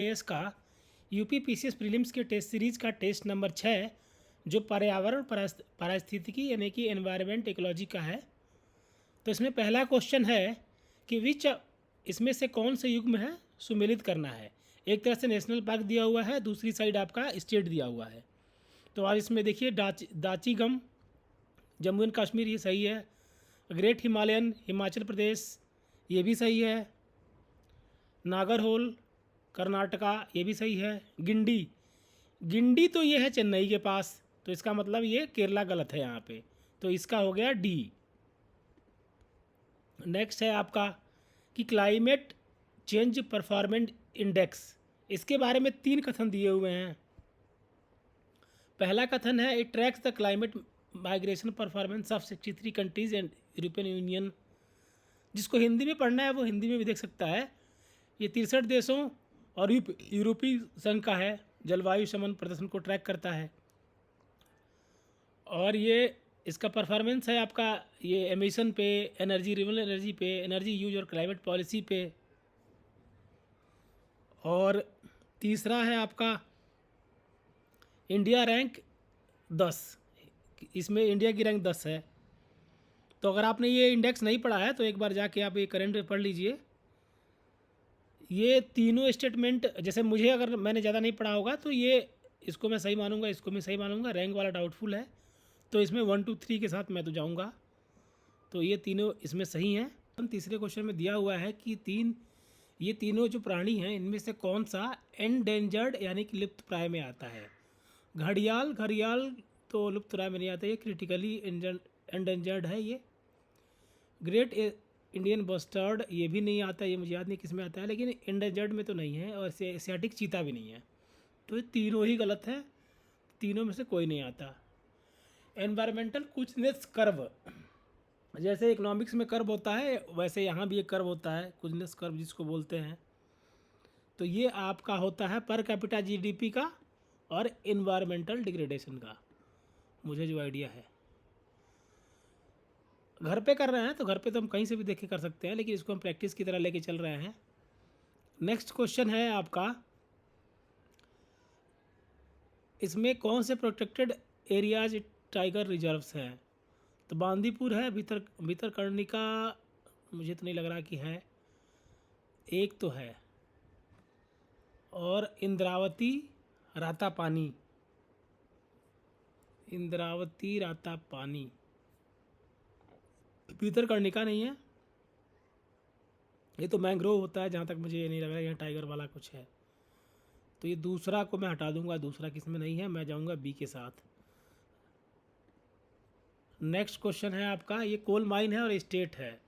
S का UP PCS prelims के test series का टेस्ट नंबर 6 जो पर्यावरण पारिस्थितिकी यानी कि एनवायरनमेंट इकोलॉजी का है। तो इसमें पहला क्वेश्चन है कि विच इसमें से कौन से युग में है सुमेलित करना है। एक तरह से नेशनल पार्क दिया हुआ है, दूसरी साइड आपका स्टेट दिया हुआ है। तो आज इसमें देखिए दाचीगम जम्मू एंड कश्मीर, ये सही है। ग्रेट हिमालयन हिमाचल प्रदेश, ये भी सही है। नागरहोल कर्नाटका, ये भी सही है। गिंडी गिंडी तो ये है चेन्नई के पास, तो इसका मतलब ये केरला गलत है यहाँ पे, तो इसका हो गया डी। नेक्स्ट है आपका कि क्लाइमेट चेंज परफॉर्मेंस इंडेक्स, इसके बारे में 3 कथन दिए हुए हैं। पहला कथन है it tracks the climate migration performance of 63 countries and European union. जिसको हिंदी में पढ़ना है वो हिंदी में भी देख सकता है। ये 63 देशों और यूरोपीय संघ का है, जलवायु शमन प्रदर्शन को ट्रैक करता है। और ये इसका परफॉर्मेंस है आपका ये एमिशन पे, एनर्जी, रिन्यूएबल एनर्जी पे, एनर्जी यूज और क्लाइमेट पॉलिसी पे। और तीसरा है आपका इंडिया रैंक 10, इसमें इंडिया की रैंक 10 है। तो अगर आपने ये इंडेक्स नहीं पढ़ा है तो एक बार जाके आप ये करंट पढ़ लीजिए। ये तीनों स्टेटमेंट, जैसे मुझे अगर मैंने ज़्यादा नहीं पढ़ा होगा तो ये इसको मैं सही मानूंगा, इसको मैं सही मानूंगा, रैंक वाला डाउटफुल है, तो इसमें 1 2 3 के साथ मैं तो जाऊंगा। तो ये तीनों इसमें सही हैं। तीसरे क्वेश्चन में दिया हुआ है कि ये तीनों जो प्राणी हैं इनमें से कौन सा एंडेंजर्ड यानी कि लुप्त प्राय में आता है। घड़ियाल तो लुप्त प्राय में नहीं आता, ये क्रिटिकली एंडेंजर्ड है। ये ग्रेट इंडियन बस्टर्ड ये भी नहीं आता, ये मुझे याद नहीं किस में आता है, लेकिन एंडेंजर्ड में तो नहीं है। और एशियाटिक चीता भी नहीं है, तो ये तीनों ही गलत है, तीनों में से कोई नहीं आता। एनवायरमेंटल कुचनेस कर्व, जैसे इकोनॉमिक्स में कर्व होता है वैसे यहाँ भी एक कर्व होता है, कुचनेस कर्व जिसको बोलते हैं। तो ये आपका होता है पर कैपिटा जीडीपी का और इन्वायरमेंटल डिग्रेडेशन का, मुझे जो आइडिया है। घर पे कर रहे हैं तो घर पे तो हम कहीं से भी देख के कर सकते हैं, लेकिन इसको हम प्रैक्टिस की तरह लेके चल रहे हैं। नेक्स्ट क्वेश्चन है आपका इसमें कौन से प्रोटेक्टेड एरियाज टाइगर रिजर्व्स हैं। तो बांदीपुर है, भीतरकनिका मुझे तो नहीं लग रहा कि है, एक तो है, और इंद्रावती रातापानी, भीतरकनिका नहीं है। ये तो मैंग्रोव होता है, जहाँ तक मुझे ये नहीं लग रहा है यहाँ टाइगर वाला कुछ है। तो ये दूसरा को मैं हटा दूंगा, दूसरा किस में नहीं है, मैं जाऊंगा बी के साथ। नेक्स्ट क्वेश्चन है आपका ये कोल माइन है और स्टेट है।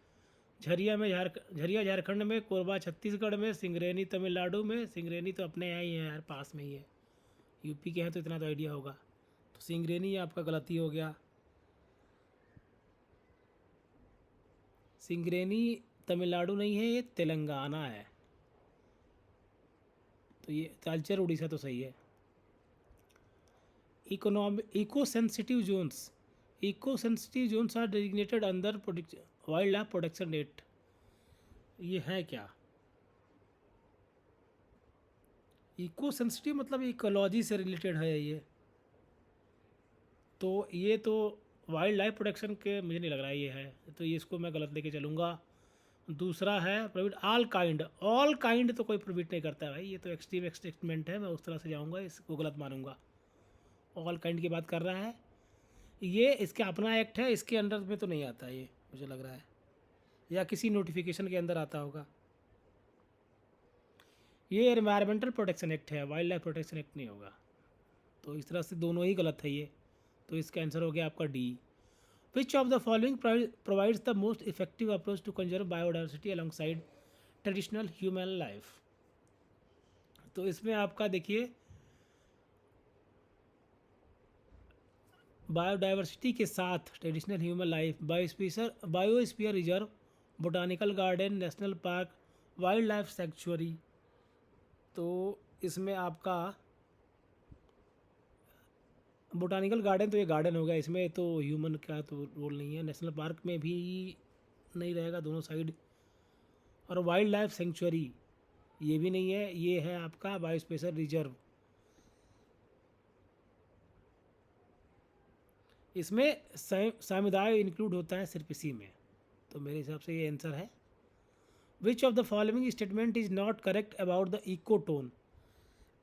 झरिया झारखंड में, कोरबा छत्तीसगढ़ में, सिंगरेनी तमिलनाडु में। सिंगरेनी तो अपने यहाँ ही है यार, पास में ही है, यूपी के हैं तो इतना तो आइडिया होगा। तो सिंगरेनी आपका गलती हो गया। सिंगरेनी तमिलनाडु नहीं है, ये तेलंगाना है। तो ये तालचर उड़ीसा तो सही है। Eco sensitive zones are designated under wildlife protection act, ये है क्या। इको सेंसिटिव मतलब इकोलॉजी से रिलेटेड है ये, तो ये तो वाइल्ड लाइफ प्रोटेक्शन के मुझे नहीं लग रहा है ये है, तो ये इसको मैं गलत लेके चलूँगा। दूसरा है प्रोहिबिट ऑल काइंड तो कोई प्रोहिबिट नहीं करता है भाई, ये तो एक्सट्रीम एक्सटेटमेंट है, मैं उस तरह से जाऊँगा, इसको गलत मानूंगा। ऑल काइंड की बात कर रहा है, ये इसका अपना एक्ट है, इसके अंडर में तो नहीं आता ये मुझे लग रहा है, या किसी नोटिफिकेशन के अंदर आता होगा। ये एनवायरमेंटल प्रोटेक्शन एक्ट है, वाइल्ड लाइफ प्रोटेक्शन एक्ट नहीं होगा। तो इस तरह से दोनों ही गलत है ये, तो इसका आंसर हो गया आपका D. Which of the following provides the most effective approach to conserve biodiversity alongside traditional human life. तो इसमें आपका देखिए बायोडाइवर्सिटी के साथ traditional human life, biosphere reserve, botanical garden, national park, wildlife sanctuary. तो इसमें आपका बोटानिकल गार्डन तो ये गार्डन हो गया, इसमें तो ह्यूमन का तो रोल नहीं है। नेशनल पार्क में भी नहीं रहेगा दोनों साइड। और वाइल्ड लाइफ सेंचुरी ये भी नहीं है, ये है आपका बायोस्पेशल रिजर्व। इसमें समुदाय इंक्लूड होता है सिर्फ इसी में, तो मेरे हिसाब से ये आंसर है। Which of the following statement is not correct about the ecotone.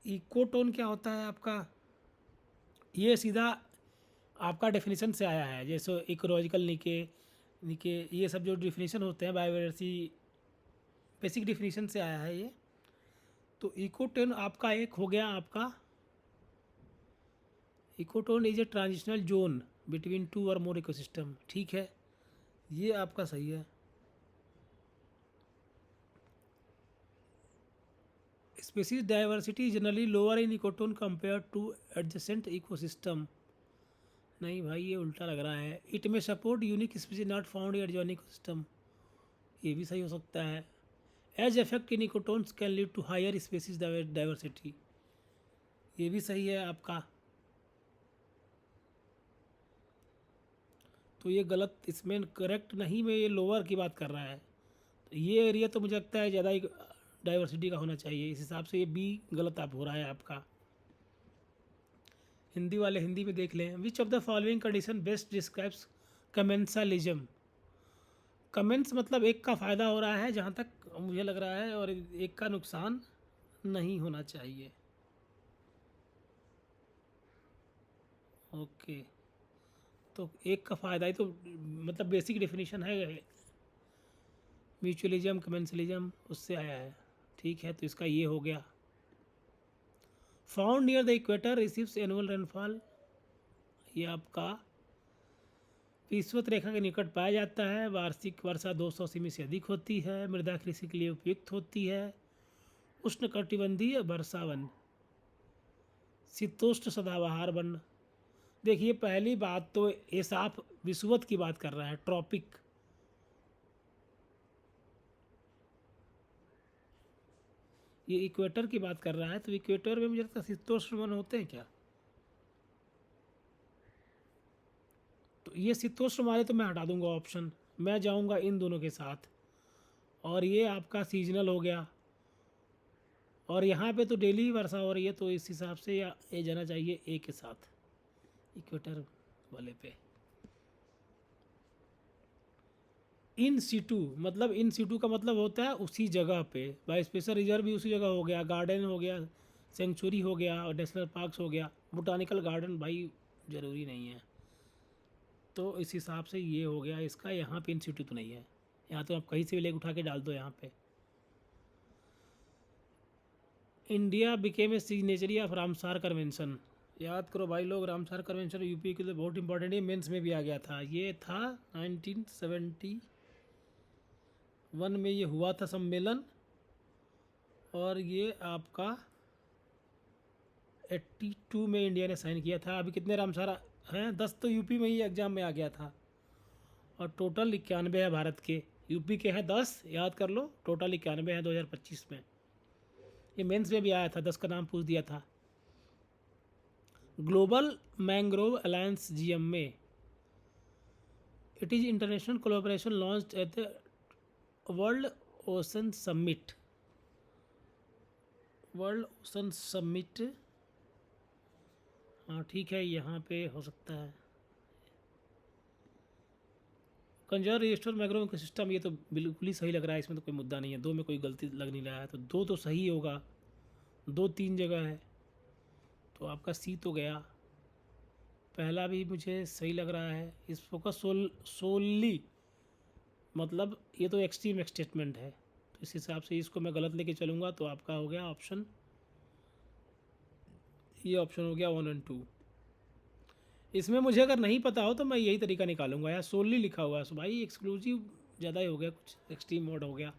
Ecotone क्या होता है आपका, ये सीधा आपका डेफिनेशन से आया है, जैसे इकोलॉजिकल निके निके ये सब जो डिफिनीशन होते हैं बायोडायवर्सिटी, बेसिक डिफिनीशन से आया है ये। तो इकोटोन आपका एक हो गया आपका, ecotone is a transitional zone between two और मोर इकोसिस्टम, ठीक है, ये आपका सही है। Species diversity generally lower in ecotone compare to adjacent ecosystem, नहीं भाई ये उल्टा लग रहा है। It may support unique species not found in adjoining ecosystem, ये भी सही हो सकता है। Edge effect in ecotones can lead to higher species diversity, ये भी सही है आपका। तो ये गलत, इसमें करेक्ट नहीं में ये लोअर की बात कर रहा है, तो ये एरिया तो मुझे लगता है ज़्यादा डाइवर्सिटी का होना चाहिए, इस हिसाब से ये बी गलत आप हो रहा है आपका। हिंदी वाले हिंदी में देख लें। Which of the following condition best describes commensalism. कमेंस मतलब एक का फ़ायदा हो रहा है जहाँ तक मुझे लग रहा है, और एक का नुकसान नहीं होना चाहिए। ओके, तो एक का फ़ायदा ही तो मतलब बेसिक डेफिनेशन है, म्यूचुअलिज्म कमेंसलिज्म उससे आया है, ठीक है, तो इसका ये हो गया। Found near the equator receives annual rainfall, ये आपका विषुवत रेखा के निकट पाया जाता है, वार्षिक वर्षा 200 सेमी से अधिक होती है, मृदा कृषि के लिए उपयुक्त होती है, उष्णकटिबंधीय वर्षावन, शीतोष्ण सदाबहार वन। देखिए पहली बात तो ये साफ विषुवत की बात कर रहा है, ट्रॉपिक, ये इक्वेटर की बात कर रहा है, तो इक्वेटर में मुझे लगता है शीतोष्ण वन होते हैं क्या, तो ये शीतोष्ण वाले तो मैं हटा दूंगा ऑप्शन, मैं जाऊंगा इन दोनों के साथ। और ये आपका सीजनल हो गया, और यहाँ पे तो डेली ही वर्षा हो रही है, तो इस हिसाब से या ये जाना चाहिए ए के साथ, इक्वेटर वाले पे। इन सीटू मतलब, इन सीटू का मतलब होता है उसी जगह पे, बायोस्फीयर रिजर्व भी उसी जगह हो गया, गार्डन हो गया, सेंचुरी हो गया, और नेशनल पार्क्स हो गया, बोटानिकल गार्डन भाई ज़रूरी नहीं है, तो इस हिसाब से ये हो गया इसका। यहाँ पे इन सीटू तो नहीं है, यहाँ तो आप कहीं से भी लेके उठा के डाल दो यहाँ पे। India became a signatory of Ramsar convention, याद करो भाई लोग, रामसार कन्वेंशन यूपी के लिए बहुत इंपॉर्टेंट है, मेंस में भी आ गया था, ये था 1971 में ये हुआ था सम्मेलन, और ये आपका 82 में इंडिया ने साइन किया था। अभी कितने रामसार हैं, 10 तो यूपी में ही एग्ज़ाम में आ गया था, और टोटल 91 है भारत के, यूपी के हैं 10, याद कर लो, टोटल 91 है 2025 में। ये मेंस में भी आया था, 10 का नाम पूछ दिया था। ग्लोबल मैंग्रोव अलायंस जीएम में, it is international collaboration launched at the world ocean summit, world ocean summit, हाँ ठीक है, यहाँ पे हो सकता है। कंजर्व रिस्टोर मैंग्रोव इकोसिस्टम, ये तो बिल्कुल ही सही लग रहा है, इसमें तो कोई मुद्दा नहीं है, दो में कोई गलती लग नहीं रहा है, तो दो तो सही होगा, दो तीन जगह है, तो आपका सी तो गया। पहला भी मुझे सही लग रहा है, इस फोकस सोली मतलब ये तो एक्सट्रीम स्टेटमेंट है, तो इस हिसाब से इसको मैं गलत लेके चलूँगा, तो आपका हो गया ऑप्शन, ये ऑप्शन हो गया 1 और 2। इसमें मुझे अगर नहीं पता हो तो मैं यही तरीका निकालूंगा, यार सोली लिखा हुआ है, सो भाई एक्सक्लूसिव ज़्यादा ही हो गया, कुछ एक्सट्रीम मोड हो गया,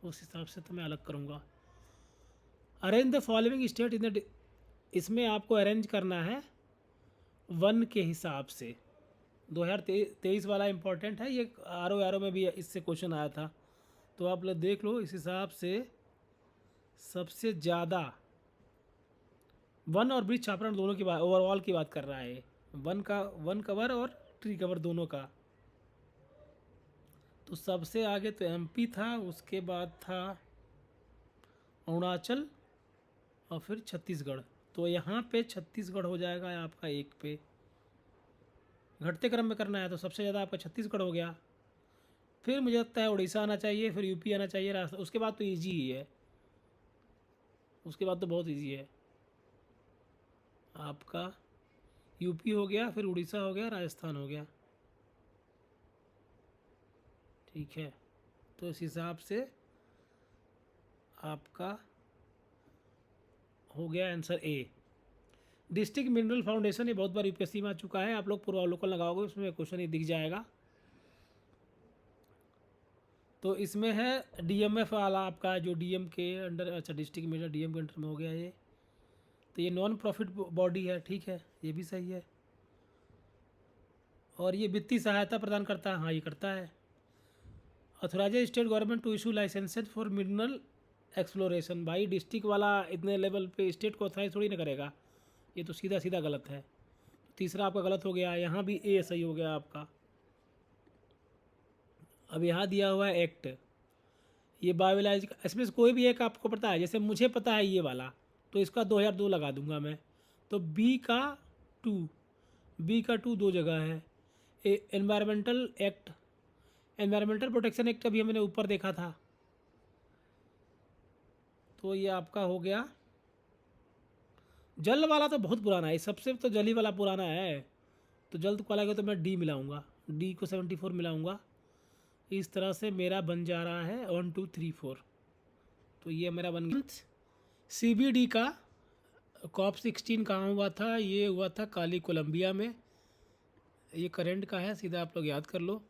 उस हिसाब से तो मैं अलग करूँगा। Arrange the following state in the, इसमें आपको अरेंज करना है वन के हिसाब से, 2023 वाला इंपॉर्टेंट है, ये आर ओ में भी इससे क्वेश्चन आया था, तो आप लोग देख लो, इस हिसाब से सबसे ज़्यादा वन और ब्रिज छापरण दोनों की बात, ओवरऑल की बात कर रहा है, वन कवर और ट्री कवर दोनों का। तो सबसे आगे तो एमपी था, उसके बाद था अरुणाचल और फिर छत्तीसगढ़। तो यहाँ पे छत्तीसगढ़ हो जाएगा आपका 1 पे। घटते क्रम में करना है तो सबसे ज़्यादा आपका छत्तीसगढ़ हो गया, फिर मुझे लगता है उड़ीसा आना चाहिए, फिर यूपी आना चाहिए रास्ता, उसके बाद तो ईजी ही है, उसके बाद तो बहुत ईजी है। आपका यूपी हो गया, फिर उड़ीसा हो गया, राजस्थान हो गया, ठीक है। तो इस हिसाब से आपका हो गया answer A. District mineral foundation ये बहुत बार यूपीएससी में आ चुका है, आप लोग पूर्वावलोकन लगाओगे उसमें क्वेश्चन ये दिख जाएगा। तो इसमें है डीएमएफ वाला आपका जो डीएम के अंडर, अच्छा डिस्ट्रिक्ट मिनरल डीएम के अंडर में हो गया ये। तो ये नॉन प्रॉफिट बॉडी है, ठीक है, ये भी सही है। और ये वित्तीय सहायता प्रदान करता है, हाँ ये करता है। Authorise state government to issue licences for mineral exploration. भाई डिस्ट्रिक्ट वाला इतने लेवल पे स्टेट को ऑथराइज थोड़ी ना करेगा, ये तो सीधा सीधा गलत है। तीसरा आपका गलत हो गया, यहाँ भी ए सही हो गया आपका। अब यहाँ दिया हुआ है एक्ट, ये बायोलॉजिकल, इसमें से कोई भी एक आपको पता है, जैसे मुझे पता है ये वाला, तो इसका 2002 लगा दूंगा मैं। तो बी का 2 दो जगह है। Environmental act, environmental protection act अभी हमने ऊपर देखा था, तो ये आपका हो गया। जल वाला तो बहुत पुराना है, सबसे तो जल ही वाला पुराना है, तो जल्द वाला का तो मैं डी मिलाऊंगा, डी को 74 मिलाऊंगा। इस तरह से मेरा बन जा रहा है 1 2 3 4। तो ये मेरा बन गया। CBD का COP 16 कहाँ हुआ था? ये हुआ था काली कोलंबिया में। ये करंट का है, सीधा आप लोग याद कर लो।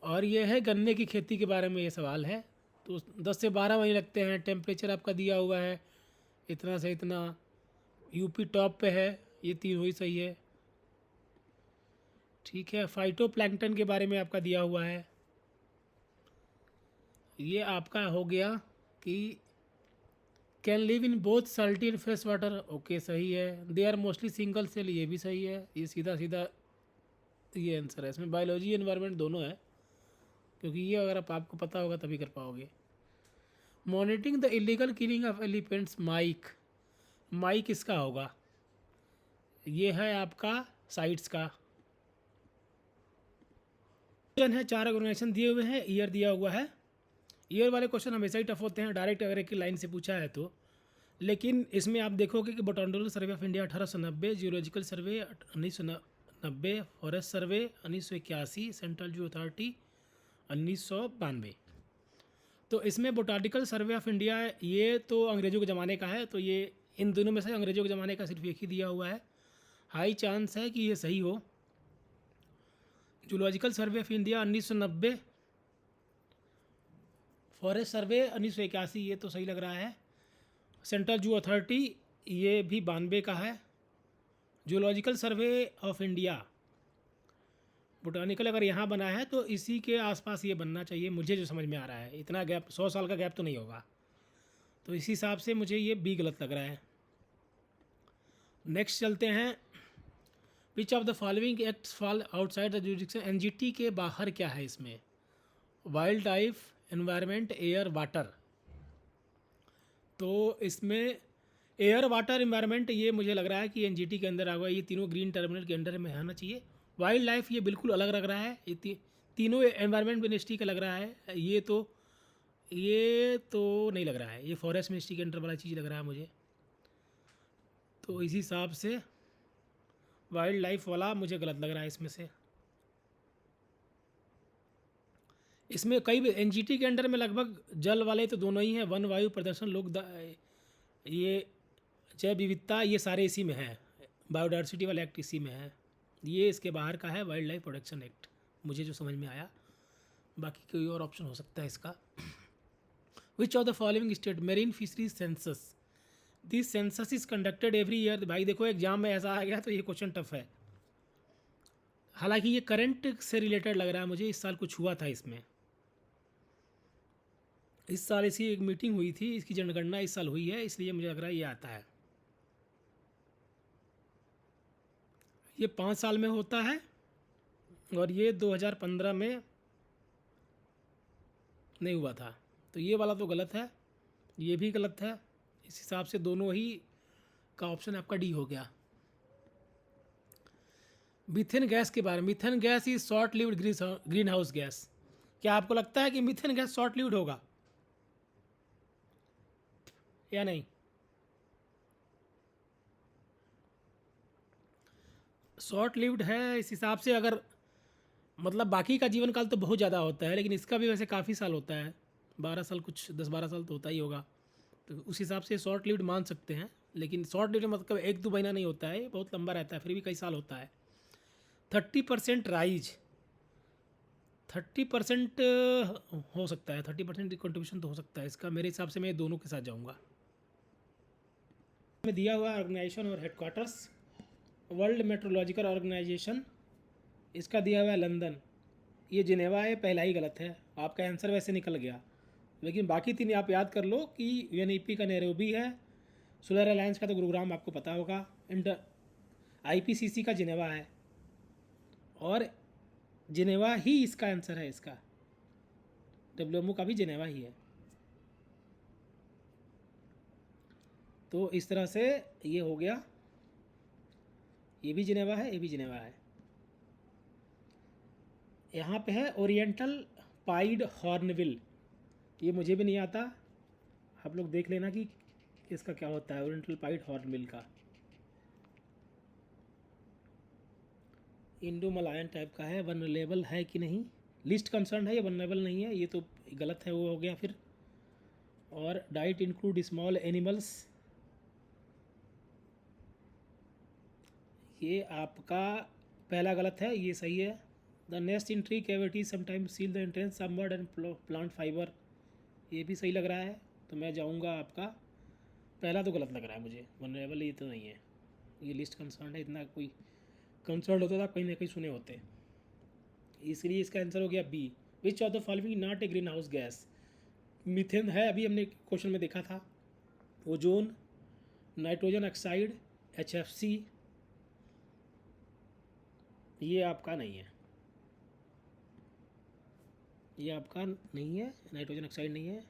और ये है गन्ने की खेती के बारे में ये सवाल है। तो 10 से 12 महीने लगते हैं। टेम्परेचर आपका दिया हुआ है इतना से इतना, यूपी टॉप पे है, ये तीनों ही सही है, ठीक है। फाइटोप्लैंक्टन के बारे में आपका दिया हुआ है, ये आपका हो गया कि can live in both salty and fresh water, okay सही है। They are mostly single cell, ये भी सही है, ये सीधा सीधा ये आंसर है। इसमें बायोलॉजी एनवायरनमेंट दोनों है, क्योंकि ये अगर आपको पता होगा तभी कर पाओगे। Monitoring the illegal killing of elephants, MIKE, MIKE इसका होगा, ये है आपका साइट्स का है। 4 ऑर्गेनाइजेशन दिए हुए हैं, ईयर दिया हुआ है। ईयर वाले क्वेश्चन हमेशा ही टफ होते हैं, डायरेक्ट अगर एक लाइन से पूछा है तो। लेकिन इसमें आप देखोगे कि botanical survey of India 1890, geological survey 1990, forest survey 1981, central zoo authority 1992। तो इसमें बोटानिकल सर्वे ऑफ इंडिया ये तो अंग्रेज़ों के ज़माने का है, तो ये इन दोनों में से अंग्रेज़ों के ज़माने का सिर्फ एक ही दिया हुआ है, हाई चांस है कि ये सही हो। Zoological survey of India 1990, forest survey 1981, ये तो सही लग रहा है। सेंट्रल जू अथॉरिटी ये भी 92 का है। Zoological survey of India, botanical अगर यहाँ बना है तो इसी के आसपास ये बनना चाहिए, मुझे जो समझ में आ रहा है। इतना गैप, 100 साल का गैप तो नहीं होगा, तो इसी हिसाब से मुझे ये बी गलत लग रहा है। नेक्स्ट चलते हैं। विच of the following acts fall outside the jurisdiction, NGT के बाहर क्या है इसमें? Wild life, environment, air, water. तो इसमें एयर, वाटर, एनवायरनमेंट ये मुझे लग रहा है कि एनजीटी के अंदर आएगा, ये तीनों ग्रीन टर्मिनल के अंडर में आना चाहिए। वाइल्ड लाइफ ये बिल्कुल अलग लग रहा है, ये तीनों एनवायरनमेंट मिनिस्ट्री का लग रहा है, ये तो नहीं लग रहा है, ये फॉरेस्ट मिनिस्ट्री के अंडर वाला चीज़ लग रहा है मुझे। तो इसी हिसाब से वाइल्ड लाइफ वाला मुझे गलत लग रहा है इसमें से। इसमें कई एनजीटी के अंडर में लगभग जल वाले तो दोनों ही हैं, वन, वायु, प्रदर्शन, लोक, ये जैव विविधता, ये सारे इसी में है। बायोडाइवर्सिटी वाला एक्ट इसी में है। ये इसके बाहर का है वाइल्ड लाइफ प्रोटेक्शन एक्ट, मुझे जो समझ में आया। बाकी कोई और ऑप्शन हो सकता है इसका। विच of the following state marine fisheries census, this census is conducted every year. भाई देखो एग्जाम में ऐसा आ गया तो ये क्वेश्चन टफ है। हालांकि ये करंट से रिलेटेड लग रहा है मुझे, इस साल कुछ हुआ था इसमें, इस साल इसकी एक मीटिंग हुई थी, इसकी जनगणना इस साल हुई है, इसलिए मुझे लग रहा है ये आता है। ये 5 साल में होता है और ये 2015 में नहीं हुआ था, तो ये वाला तो गलत है। ये भी गलत है। इस हिसाब से दोनों ही का ऑप्शन आपका डी हो गया। मीथेन गैस के बारे में, methane gas is short lived green house gas. क्या आपको लगता है कि मीथेन गैस शॉर्ट लिव्ड होगा या नहीं? शॉर्ट लिव्ड है इस हिसाब से, अगर मतलब बाकी का जीवन काल तो बहुत ज़्यादा होता है, लेकिन इसका भी वैसे काफ़ी साल होता है, 12 साल, कुछ 10-12 साल तो होता ही होगा। तो उस हिसाब से शॉर्ट लिव्ड मान सकते हैं, लेकिन शॉर्ट लिव्ड मतलब 1-2 महीना नहीं होता है, बहुत लंबा रहता है, फिर भी कई साल होता है। 30% राइज, 30% हो सकता है, 30% कंट्रीब्यूशन तो हो सकता है इसका। मेरे हिसाब से मैं दोनों के साथ जाऊँगा। में दिया हुआ ऑर्गेनाइजेशन और हेडक्वार्टर्स, वर्ल्ड मेट्रोलॉजिकल ऑर्गेनाइजेशन, इसका दिया हुआ है लंदन, ये जिनेवा है, पहला ही गलत है। आपका आंसर वैसे निकल गया, लेकिन बाकी 3 आप याद कर लो कि यूएनईपी का नैरोबी है, सोलर अलायंस का तो गुरुग्राम आपको पता होगा, इंटर आईपीसीसी का जिनेवा है, और जिनेवा ही इसका आंसर है। इसका डब्ल्यूएमओ का भी जिनेवा ही है। तो इस तरह से ये हो गया, ये भी जिनेवा है, ये भी जिनेवा है। यहाँ पे है ओरिएंटल पाइड हॉर्नबिल, ये मुझे भी नहीं आता, आप लोग देख लेना कि इसका क्या होता है ओरिएंटल पाइड हॉर्नबिल का। इंडो मलायन टाइप का है, वनरेबल है कि नहीं, लिस्ट कंसर्न है, ये वनरेबल नहीं है, ये तो गलत है, वो हो गया फिर। और डाइट इंक्लूड स्मॉल एनिमल्स, ये आपका पहला गलत है, ये सही है। The nest in tree cavity sometimes seal the entrance some bird and plant fibre, ये भी सही लग रहा है, तो मैं जाऊंगा आपका पहला, तो गलत लग रहा है मुझे, वनरेबल ये तो नहीं है, ये लिस्ट कंसर्न है, इतना कोई कंसर्न होता था कहीं ना कहीं सुने होते, इसलिए इसका आंसर हो गया B. Which of the following not a greenhouse gas, methane है, अभी हमने क्वेश्चन में देखा था, ओजोन, नाइट्रोजन ऑक्साइड, HFC, ये आपका नहीं है, ये आपका नहीं है, नाइट्रोजन ऑक्साइड नहीं है।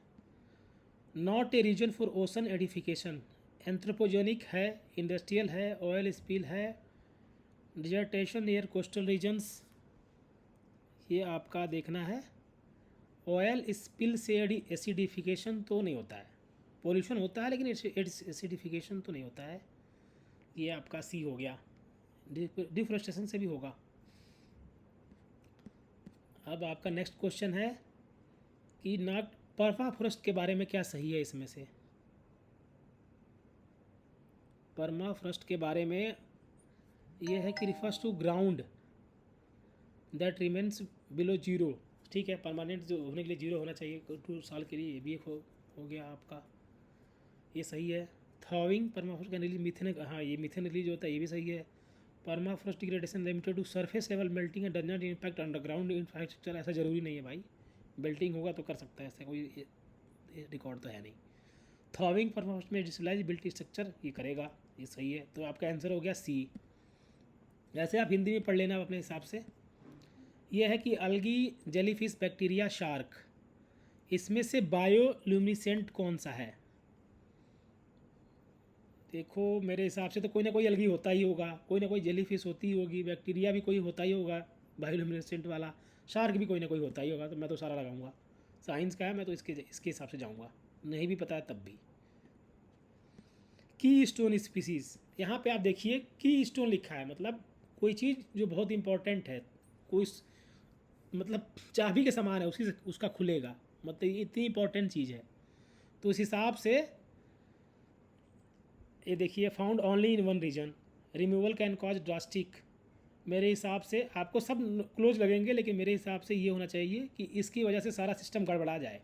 Not a reason for ocean acidification, anthropogenic है, इंडस्ट्रियल है, ऑयल स्पिल है, डिजर्टेशन नियर कोस्टल रीजन्स, ये आपका देखना है। ऑयल स्पिल से एसिडिफिकेशन तो नहीं होता है, पोल्यूशन होता है लेकिन एसिडिफिकेशन तो नहीं होता है, ये आपका सी हो गया। डिफोरेस्टेशन से भी होगा। अब आपका नेक्स्ट क्वेश्चन है कि नॉट परमाफ्रॉस्ट के बारे में क्या सही है इसमें से। परमाफ्रॉस्ट के बारे में ये है कि refers to ground that remains below zero, ठीक है, परमानेंट जो होने के लिए जीरो होना चाहिए 2 साल के लिए, ये भी एक हो गया आपका, ये सही है। थॉविंग परमाफ्रॉस्ट का रिलीज मीथेन, हाँ ये मीथेन रिलीज होता है, ये भी सही है। Permafrost degradation limited to surface level melting and does not impact underground infrastructure, ऐसा ज़रूरी नहीं है भाई, मेल्टिंग होगा तो कर सकता है, ऐसा कोई रिकॉर्ड तो है नहीं। थॉविंग परमाफ्रॉस्ट में डिस्टलाइज बिल्ट स्ट्रक्चर, ये करेगा, ये सही है, तो आपका आंसर हो गया सी। वैसे आप हिंदी में पढ़ लेना अपने हिसाब से। यह है कि अलगी, जेलीफिश, बैक्टीरिया, शार्क, इसमें से बायोल्यूमिनेसेंट कौन सा है। देखो मेरे हिसाब से तो कोई ना कोई अलगी होता ही होगा, कोई ना कोई जेलीफिश होती ही होगी, बैक्टीरिया भी कोई होता ही होगा बायोल्यूमिनेसेंट वाला, शार्क भी कोई ना कोई होता ही होगा, तो मैं तो सारा लगाऊंगा, साइंस का है, मैं तो इसके हिसाब से जाऊंगा, नहीं भी पता है तब भी। की स्टोन स्पीसीज़, यहाँ पे आप देखिए की स्टोन लिखा है, मतलब कोई चीज़ जो बहुत इंपॉर्टेंट है, कोई मतलब चाबी के समान है, उसी से उसका खुलेगा, मतलब ये इतनी इंपॉर्टेंट चीज़ है, तो उस हिसाब से ये देखिए found only in one region, removal can cause drastic, मेरे हिसाब से आपको सब क्लोज लगेंगे, लेकिन मेरे हिसाब से ये होना चाहिए कि इसकी वजह से सारा सिस्टम गड़बड़ा जाए,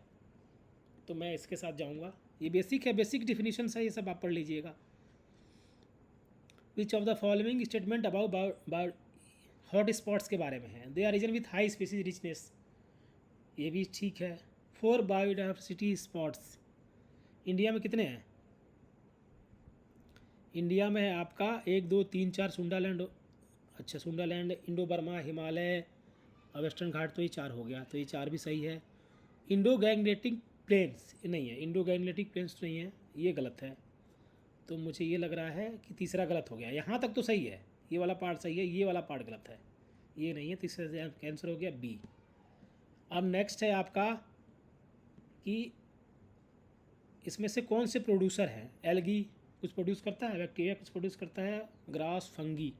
तो मैं इसके साथ जाऊंगा। ये बेसिक है, बेसिक डिफिनीशन है, ये सब आप पढ़ लीजिएगा। Which of the following statement about hot spots के बारे में है, they are region with high species richness, ये भी ठीक है। 4 बायोडाइवर्सिटी स्पॉट्स इंडिया में कितने हैं, इंडिया में है आपका 1 2 3 4 सुंडालैंड, अच्छा सुंडालैंड, इंडो बर्मा, हिमालय और वेस्टर्न घाट, तो ये 4 हो गया, तो ये 4 भी सही है। इंडो गैंगनेटिक प्लेन्स नहीं है, इंडो गैंगलिटिक प्लेन्स नहीं है, ये गलत है। तो मुझे ये लग रहा है कि तीसरा गलत हो गया। यहाँ तक तो सही है, ये वाला पार्ट सही है, ये वाला पार्ट गलत है, ये नहीं है। तीसरे से कैंसिल हो गया बी। अब नेक्स्ट है आपका कि इसमें से कौन से प्रोड्यूसर हैं। एल्गी कुछ प्रोड्यूस करता है, बैक्टीरिया कुछ प्रोड्यूस करता है, ग्रास, फंगी।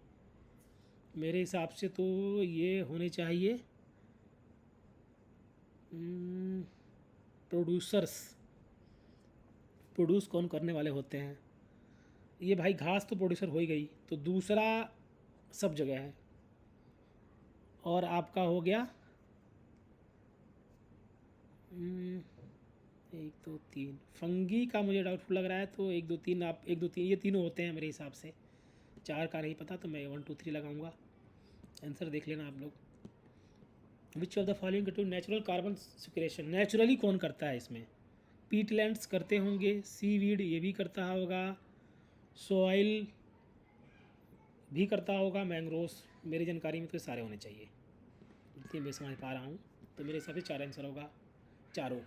मेरे हिसाब से तो ये होने चाहिए प्रोड्यूसर्स। प्रोड्यूस कौन करने वाले होते हैं? ये भाई घास तो प्रोड्यूसर हो ही गई, तो दूसरा सब जगह है। और आपका हो गया 1 2 3 फंगी का मुझे डाउटफुल लग रहा है, तो 1 2 3 आप 1 2 3 ये तीनों होते हैं मेरे हिसाब से। 4 का नहीं पता, तो मैं 1 2 3 लगाऊंगा। आंसर देख लेना आप लोग। Which of the following to natural carbon sequestration, naturally कौन करता है इसमें? पीटलैंड्स करते होंगे, सीवीड ये भी करता होगा, सॉइल भी करता होगा, मैंग्रोव्स। मेरी जानकारी में तो सारे होने चाहिए, जितनी मैं समझ पा रहा हूँ। तो मेरे हिसाब से 4 आंसर होगा, चारों।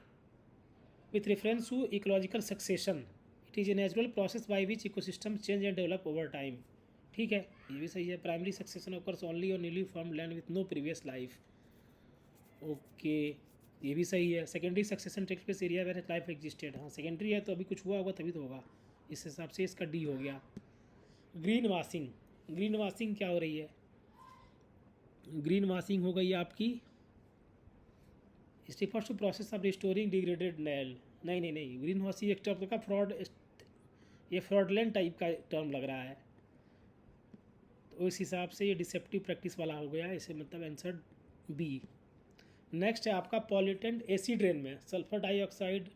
With reference to ecological succession, it is a natural process by which ecosystem change and develop over time. ठीक है, ये भी सही है। Primary succession occurs only on newly formed land with no previous life. Okay, ये भी सही है। Secondary succession takes place area where life existed. हाँ, सेकेंडरी है तो अभी कुछ हुआ होगा तभी तो होगा। इस हिसाब से इसका डी हो गया। ग्रीन वाशिंग, ग्रीन वाशिंग क्या हो रही है? ग्रीन वाशिंग हो गई आपकी refers to process of restoring degraded nail. नहीं नहीं नहीं, ग्रीन वाशिंग एक टाइप का फ्रॉड, ये फ्रॉडलेंट टाइप का टर्म लग रहा है, तो इस हिसाब से ये डिसेप्टिव प्रैक्टिस वाला हो गया। इसे मतलब आंसर बी। नेक्स्ट है आपका पॉल्यूटेंट एसिड रेन में सल्फर डाइऑक्साइड।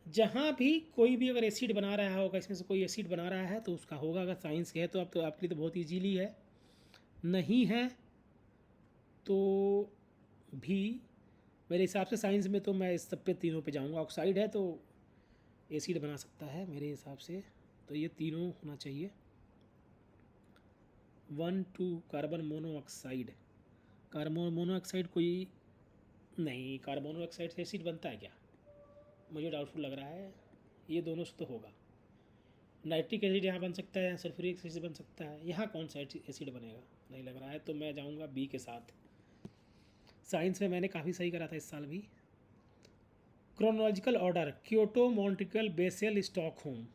जहाँ भी कोई भी अगर एसिड बना रहा होगा, इसमें से कोई एसिड बना रहा है तो उसका होगा। अगर साइंस के है तो आप तो आपके लिए तो बहुत ईजीली है, नहीं है तो भी मेरे हिसाब से साइंस में तो मैं इस सब पे तीनों पे जाऊंगा। ऑक्साइड है तो एसिड बना सकता है मेरे हिसाब से, तो ये तीनों होना चाहिए। 1 2 कार्बन मोनोऑक्साइड। कार्बन मोनोऑक्साइड कोई नहीं, कार्बन मोनोऑक्साइड से एसिड बनता है क्या? मुझे डाउटफुल लग रहा है। ये दोनों से तो होगा। नाइट्रिक एसिड यहाँ बन सकता है, सल्फ्यूरिक एसिड बन सकता है, यहाँ कौन सा एसिड बनेगा? नहीं लग रहा है, तो मैं जाऊँगा बी के साथ। साइंस में मैंने काफ़ी सही करा था इस साल भी। Chronological order, Kyoto, Montreal, Bessel, Stockholm.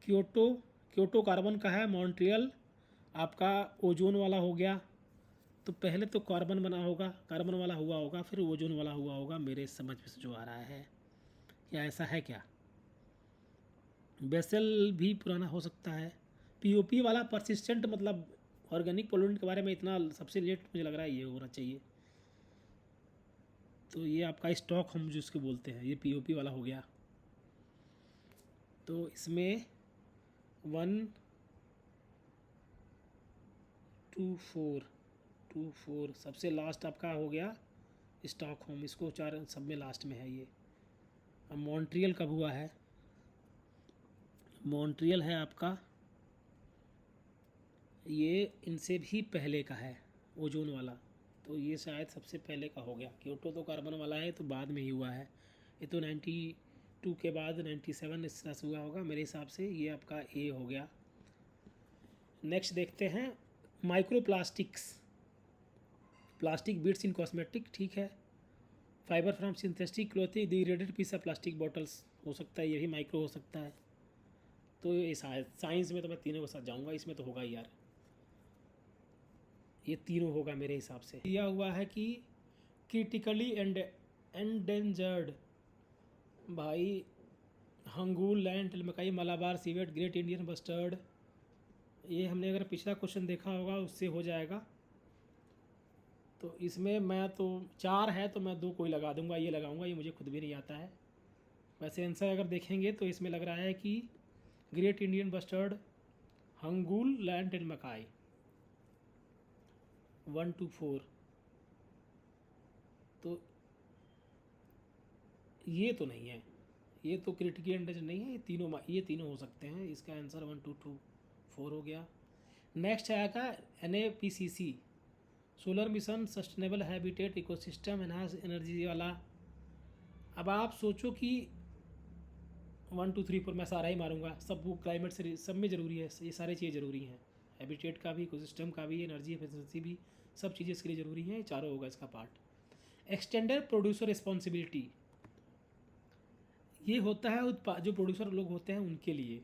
Kyoto carbon का है, मॉन्ट्रियल आपका ओजोन वाला हो गया। तो पहले तो कार्बन बना होगा, कार्बन वाला हुआ होगा, फिर ओजोन वाला हुआ होगा, मेरे समझ में से जो आ रहा है। क्या ऐसा है क्या? बेसेल भी पुराना हो सकता है। पीओपी वाला परसिस्टेंट मतलब ऑर्गेनिक पोल्यूटेंट के बारे में इतना सबसे लेट मुझे लग रहा है ये होना चाहिए। तो ये आपका स्टॉक हम जिसको बोलते हैं, ये पीओपी वाला हो गया। तो इसमें 1 2 4 सबसे लास्ट आपका हो गया स्टॉक होम। इसको 4 सब में लास्ट में है ये। अब मॉन्ट्रियल कब हुआ है? मॉन्ट्रियल है आपका, ये इनसे भी पहले का है, ओजोन वाला। तो ये शायद सबसे पहले का हो गया। क्योटो तो कार्बन वाला है तो बाद में ही हुआ है। ये तो 92 के बाद 97 इस तरह से हुआ होगा मेरे हिसाब से। ये आपका ए हो गया। नेक्स्ट देखते हैं microplastics. Plastic beads in cosmetic, ठीक है। Fibre from synthetic clothing, degraded piece of plastic bottles हो सकता है, ये भी माइक्रो हो सकता है। तो ये साइंस में तो मैं तीनों के साथ जाऊंगा, इसमें तो होगा ही यार, ये तीनों होगा मेरे हिसाब से। दिया हुआ है कि क्रिटिकली एंडेंजर्ड, भाई hangul, lion tailed macaque, Malabar civet, great Indian bustard. ये हमने अगर पिछला क्वेश्चन देखा होगा उससे हो जाएगा। तो इसमें मैं तो 4 है तो मैं 2 कोई लगा दूंगा, ये लगाऊंगा, ये मुझे खुद भी नहीं आता है। वैसे आंसर अगर देखेंगे तो इसमें लग रहा है कि great Indian bustard, hangul, lion टिलमकाई। 1 2 4 तो ये तो नहीं है, ये तो क्रिटिकल एंडेंजर्ड नहीं है। ये तीनों हो सकते हैं। इसका आंसर 1 2 2 4 हो गया। नेक्स्ट आएगा NAPCC, solar mission sustainable habitat ecosystem enhance energy वाला अब आप सोचो कि 1 2 3 4 मैं सारा ही मारूंगा, सब वो क्लाइमेट से सब में ज़रूरी है, ये सारी चीज़ें ज़रूरी हैं, हैबिटेट का भी, इकोसिस्टम का भी, एनर्जी एफिशिएंसी भी, सब चीज़ें इसके लिए ज़रूरी हैं, ये चारों होगा इसका पार्ट। एक्सटेंडेड प्रोड्यूसर रिस्पॉन्सिबिलिटी, ये होता है जो प्रोड्यूसर लोग होते हैं उनके लिए।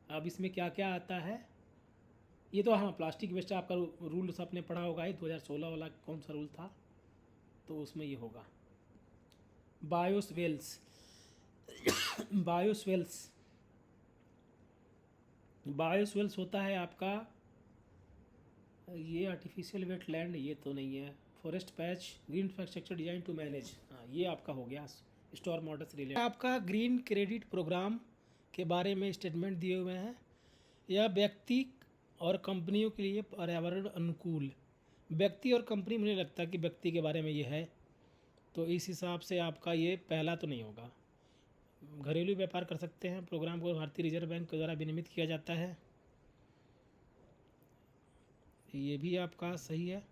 अब इसमें क्या क्या आता है, ये तो हाँ प्लास्टिक वेस्ट आपका रूल्स आपने पढ़ा होगा, ये 2016 वाला कौन सा रूल था, तो उसमें ये होगा। बायोस्वेल्स बायोस्वेल्स बायोस्वेल्स होता है आपका, ये आर्टिफिशियल वेटलैंड ये तो नहीं है, forest patch, green infrastructure design to manage, हाँ ये आपका हो गया स्टॉर्म वाटर से रिलेटेड। आपका ग्रीन क्रेडिट प्रोग्राम के बारे में स्टेटमेंट दिए हुए हैं, यह व्यक्ति और कंपनियों के लिए पर्यावरण अनुकूल, व्यक्ति और कंपनी, मुझे लगता है कि व्यक्ति के बारे में ये है, तो इस हिसाब से आपका ये पहला तो नहीं होगा। घरेलू व्यापार कर सकते हैं, प्रोग्राम को भारतीय रिजर्व बैंक के द्वारा विनियमित किया जाता है, ये भी आपका सही है।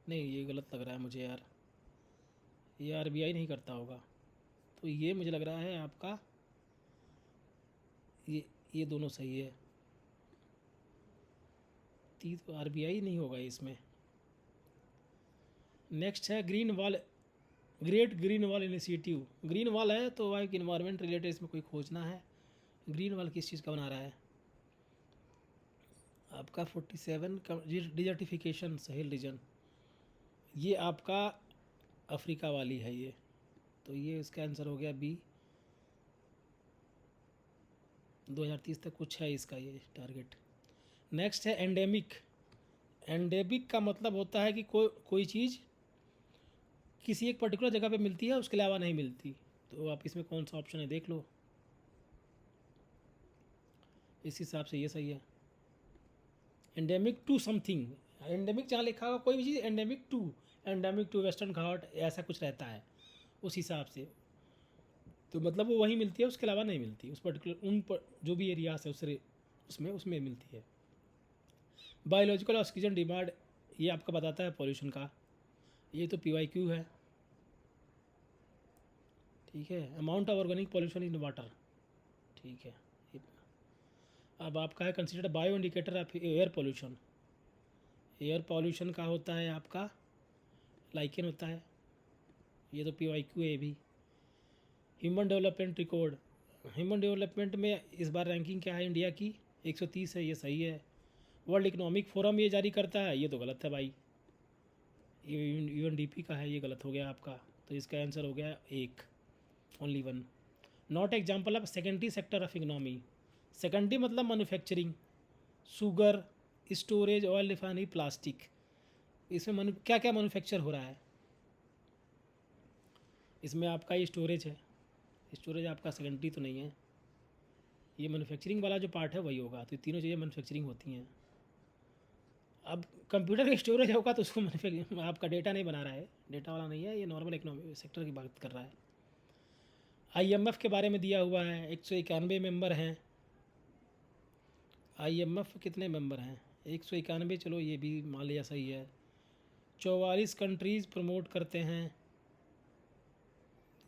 नहीं ये गलत लग रहा है मुझे यार, ये आरबीआई नहीं करता होगा, तो ये मुझे लग रहा है आपका ये दोनों सही है, तो आरबीआई नहीं होगा इसमें। नेक्स्ट है green wall, great green wall initiative, green wall है तो भाई इन्वायरमेंट रिलेटेड इसमें कोई खोजना है। ग्रीन वॉल किस चीज़ का बना रहा है आपका 47 डिजर्टिफिकेशन सहेल रीजन, ये आपका अफ्रीका वाली है ये, तो ये इसका आंसर हो गया बी। 2030 तक कुछ है इसका ये टारगेट। नेक्स्ट है एंडेमिक, एंडेमिक का मतलब होता है कि कोई चीज़ किसी एक पर्टिकुलर जगह पे मिलती है उसके अलावा नहीं मिलती, तो आप इसमें कौन सा ऑप्शन है देख लो, इस हिसाब से ये सही है। एंडेमिक टू समथिंग, एंडेमिक जहाँ लिखा होगा कोई भी चीज़ एंडेमिक टू वेस्टर्न घाट ऐसा कुछ रहता है उस हिसाब से, तो मतलब वो वहीं मिलती है उसके अलावा नहीं मिलती, उस पर्टिकुलर उन पर जो भी एरियाज है उसमें मिलती है। बायोलॉजिकल ऑक्सीजन डिमांड, ये आपका बताता है पॉल्यूशन का, ये तो PYQ है, ठीक है। Amount of organic pollution in water, ठीक है। अब आपका है consider bio indicator of air pollution, air pollution का होता है आपका लाइकेन होता है, ये तो PYQ है भी। Human development record, human development में इस बार रैंकिंग क्या है इंडिया की, 130 है, ये सही है। वर्ल्ड इकोनॉमिक फोरम ये जारी करता है, ये तो गलत है भाई, UNDP का है, ये गलत हो गया आपका, तो इसका आंसर हो गया एक, only one. Not example of secondary sector of economy, secondary मतलब manufacturing, sugar, storage, oil refinery, plastic, इसमें क्या क्या मैन्युफैक्चर हो रहा है, इसमें आपका ये स्टोरेज है, स्टोरेज आपका सेकेंडरी तो नहीं है, ये मैन्युफैक्चरिंग वाला जो पार्ट है वही होगा, तो ये तीनों चीज़ें मैन्युफैक्चरिंग होती हैं। अब कंप्यूटर का स्टोरेज होगा तो उसको आपका डेटा नहीं बना रहा है, डेटा वाला नहीं है, ये नॉर्मल इकोनॉमिक सेक्टर की बात कर रहा है। IMF के बारे में दिया हुआ है, 191 मेंबर हैं, IMF कितने मेंबर हैं, 191, चलो ये भी मान लिया सही है। 44 कंट्रीज़ प्रमोट करते हैं,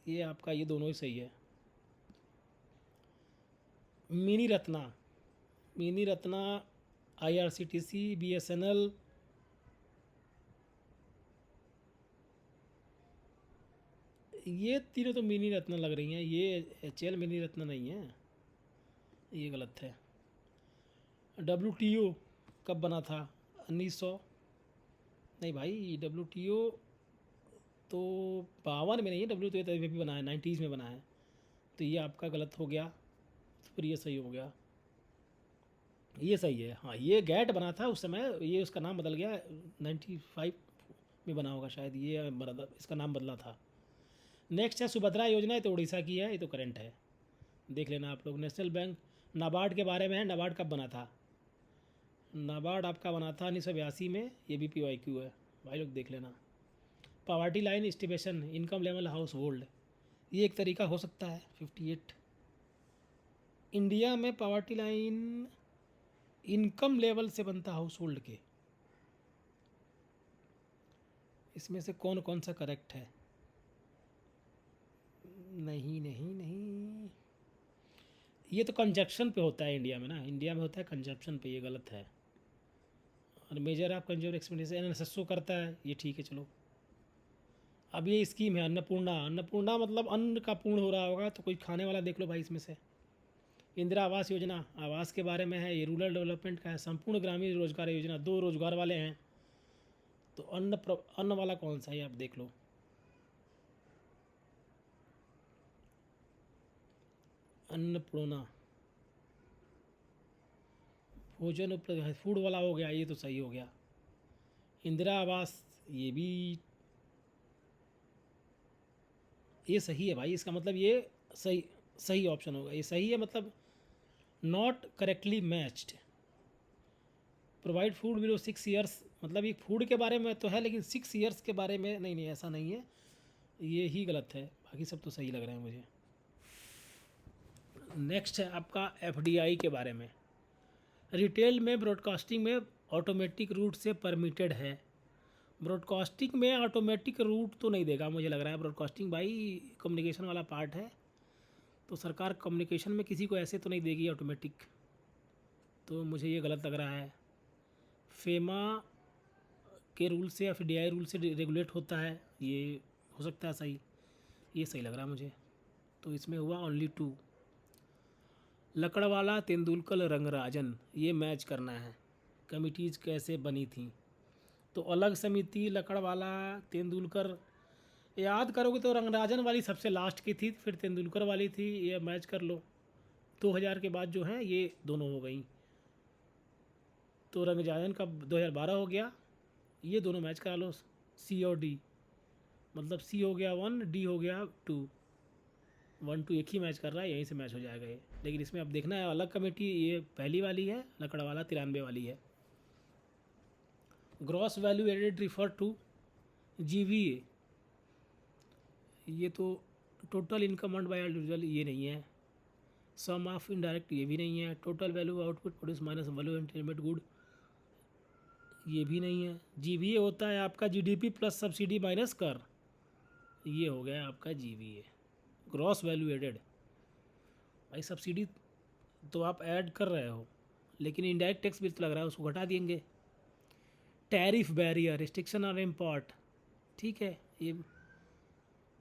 ये आपका ये दोनों ही सही है। मिनी रत्ना IRCTC, BSNL, ये तीनों तो मिनी रत्ना लग रही हैं, ये HL मिनी रत्ना नहीं है, ये गलत है। WTO कब बना था, 1900, नहीं भाई WTO तो 52 में नहीं है, WTO तो भी बना है 90s में बना है, तो ये आपका गलत हो गया, तो फिर ये सही हो गया, ये सही है। हाँ ये गैट बना था उस समय, ये उसका नाम बदल गया, 95 में बना होगा शायद, ये इसका नाम बदला था। नेक्स्ट है सुभद्रा योजना, ये तो उड़ीसा की है, ये तो करंट है, देख लेना आप लोग। नेशनल बैंक, नाबार्ड के बारे में है, नाबार्ड कब बना था, नाबार्ड आपका बना था 1982 में, ये भी PYQ है भाई लोग देख लेना। Poverty line estimation, income level house hold, ये एक तरीका हो सकता है 58। इंडिया में पॉवर्टी लाइन इनकम लेवल से बनता हाउस होल्ड के, इसमें से कौन कौन सा करेक्ट है? नहीं नहीं नहीं, ये तो कंजक्शन पे होता है इंडिया में ना, इंडिया में होता है कंजप्शन पे, ये गलत है। और measure of consumer expenditure NSSO करता है, ये ठीक है चलो। अब ये स्कीम है अन्नपूर्णा, अन्नपूर्णा मतलब अन्न का पूर्ण हो रहा होगा, तो कोई खाने वाला देख लो भाई इसमें से। इंदिरा आवास योजना आवास के बारे में है, ये रूरल डेवलपमेंट का है। संपूर्ण ग्रामीण रोजगार योजना, 2 रोजगार वाले हैं, तो अन्न वाला कौन सा है आप देख लो। अन्नपूर्णा भोजन उपलब्ध है, फूड वाला हो गया, ये तो सही हो गया। इंदिरा आवास ये भी, ये सही है भाई, इसका मतलब ये सही सही ऑप्शन होगा, ये सही है मतलब not correctly matched. Provide food below 6 years, मतलब ये फूड के बारे में तो है लेकिन 6 ईयर्स के बारे में नहीं, ऐसा नहीं है, ये ही गलत है, बाकी सब तो सही लग रहे हैं मुझे। नेक्स्ट है आपका एफडीआई के बारे में। रिटेल में ब्रॉडकास्टिंग में ऑटोमेटिक रूट से परमिटेड है। ब्रॉडकास्टिंग में ऑटोमेटिक रूट तो नहीं देगा मुझे लग रहा है, ब्रॉडकास्टिंग भाई कम्युनिकेशन वाला पार्ट है, तो सरकार कम्युनिकेशन में किसी को ऐसे तो नहीं देगी ऑटोमेटिक, तो मुझे ये गलत लग रहा है। फेमा के रूल से एफडीआई रूल से रेगुलेट होता है, ये हो सकता है सही, ये सही लग रहा है मुझे, तो इसमें हुआ ओनली 2। लकड़वाला तेंदुलकर रंगराजन, ये मैच करना है, कमिटीज़ कैसे बनी थी, तो अलग समिति लकड़वाला तेंदुलकर, याद करोगे तो रंगराजन वाली सबसे लास्ट की थी, फिर तेंदुलकर वाली थी, ये मैच कर लो। 2000 के बाद जो है ये दोनों हो गई, तो रंगराजन का 2012 हो गया, ये दोनों मैच करा लो, सी और डी, मतलब सी हो गया 1, डी हो गया 2, 1 2 एक ही मैच कर रहा है, यहीं से मैच हो जाएगा ये। लेकिन इसमें अब देखना है, अलग कमेटी ये पहली वाली है, लकड़वाला 93 वाली है। Gross value added refer to GVA, ये तो total income earned by individual, ये नहीं है। सम ऑफ इनडायरेक्ट, ये भी नहीं है। Total value output produce minus value intermediate good, ये भी नहीं है। जीवीए होता है आपका जीडीपी प्लस सब्सिडी माइनस कर, ये हो गया आपका जीवीए। ग्रॉस वैल्यू एडेड, भाई सब्सिडी तो आप ऐड कर रहे हो, लेकिन इनडायरेक्ट टैक्स भी तो लग रहा है, उसको घटा देंगे। Tariff barrier, restriction on import, ठीक है, ये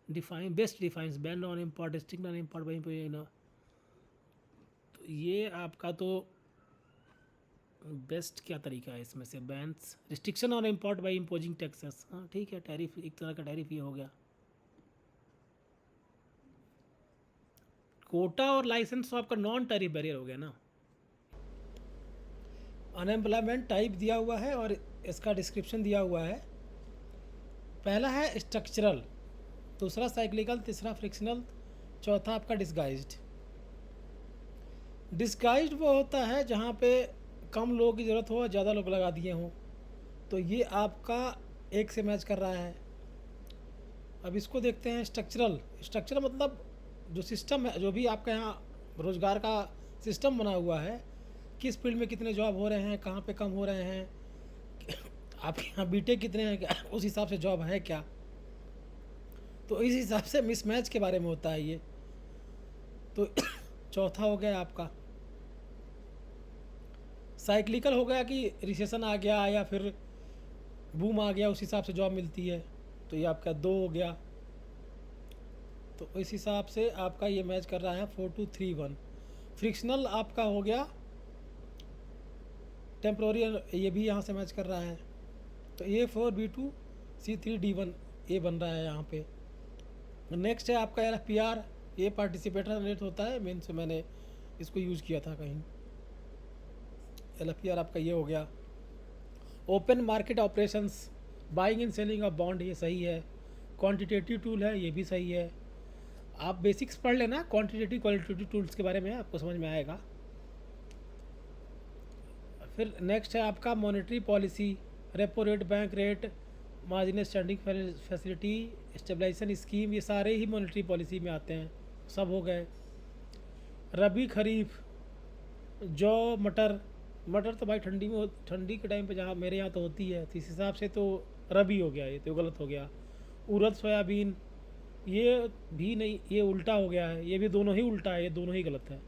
define best defines band on import, restrict on import by ना, तो ये आपका तो बेस्ट क्या तरीका है इसमें से, bans restriction on import by imposing taxes, हाँ ठीक है, टैरिफ एक तरह का टैरिफ ये हो गया। कोटा और लाइसेंस तो आपका नॉन टैरिफ बैरियर हो गया ना। अनएम्प्लॉयमेंट टाइप दिया हुआ है और इसका डिस्क्रिप्शन दिया हुआ है। पहला है स्ट्रक्चरल, दूसरा साइक्लिकल, तीसरा फ्रिक्शनल, चौथा आपका डिस्गाइज्ड। डिस्गाइज्ड वो होता है जहाँ पे कम लोगों की ज़रूरत हो और ज़्यादा लोग लगा दिए हों, तो ये आपका एक से मैच कर रहा है। अब इसको देखते हैं स्ट्रक्चरल। स्ट्रक्चरल मतलब जो सिस्टम है, जो भी आपका यहाँ रोज़गार का सिस्टम बना हुआ है, किस फील्ड में कितने जॉब हो रहे हैं, कहाँ पे कम हो रहे हैं, आपके यहाँ बीटेक कितने हैं क्या, उस हिसाब से जॉब है क्या, तो इस हिसाब से मिसमैच के बारे में होता है ये। तो चौथा हो गया आपका। साइक्लिकल हो गया कि रिसेशन आ गया या फिर बूम आ गया, उस हिसाब से जॉब मिलती है, तो ये आपका 2 हो गया। तो इस हिसाब से आपका ये मैच कर रहा है 4 2 3 1। फ्रिक्शनल आपका हो गया टेम्प्रोरी, ये भी यहाँ से मैच कर रहा है, तो A4 B2 C3 D1 ये बन रहा है यहाँ पे। नेक्स्ट है आपका LFPR, ये पार्टिसिपेटर रेट होता है, मेन से मैंने इसको यूज़ किया था कहीं। LFPR आपका ये हो गया। Open market operations, buying and selling of bond, ये सही है। क्वांटिटेटिव टूल है, ये भी सही है। आप बेसिक्स पढ़ लेना क्वांटिटेटिव क्वालिटेटिव टूल्स के बारे में, आपको समझ में आएगा। फिर नेक्स्ट है आपका monetary policy, repo rate, bank rate, marginal standing facility, stabilization scheme, ये सारे ही मॉनेटरी पॉलिसी में आते हैं, सब हो गए। रबी खरीफ, जौ, मटर, मटर तो भाई ठंडी में ठंडी के टाइम पे जहाँ मेरे यहाँ तो होती है, तो इस हिसाब से तो रबी हो गया, ये तो गलत हो गया। उड़द सोयाबीन ये भी नहीं, ये उल्टा हो गया है, ये भी दोनों ही उल्टा है, ये दोनों ही गलत है।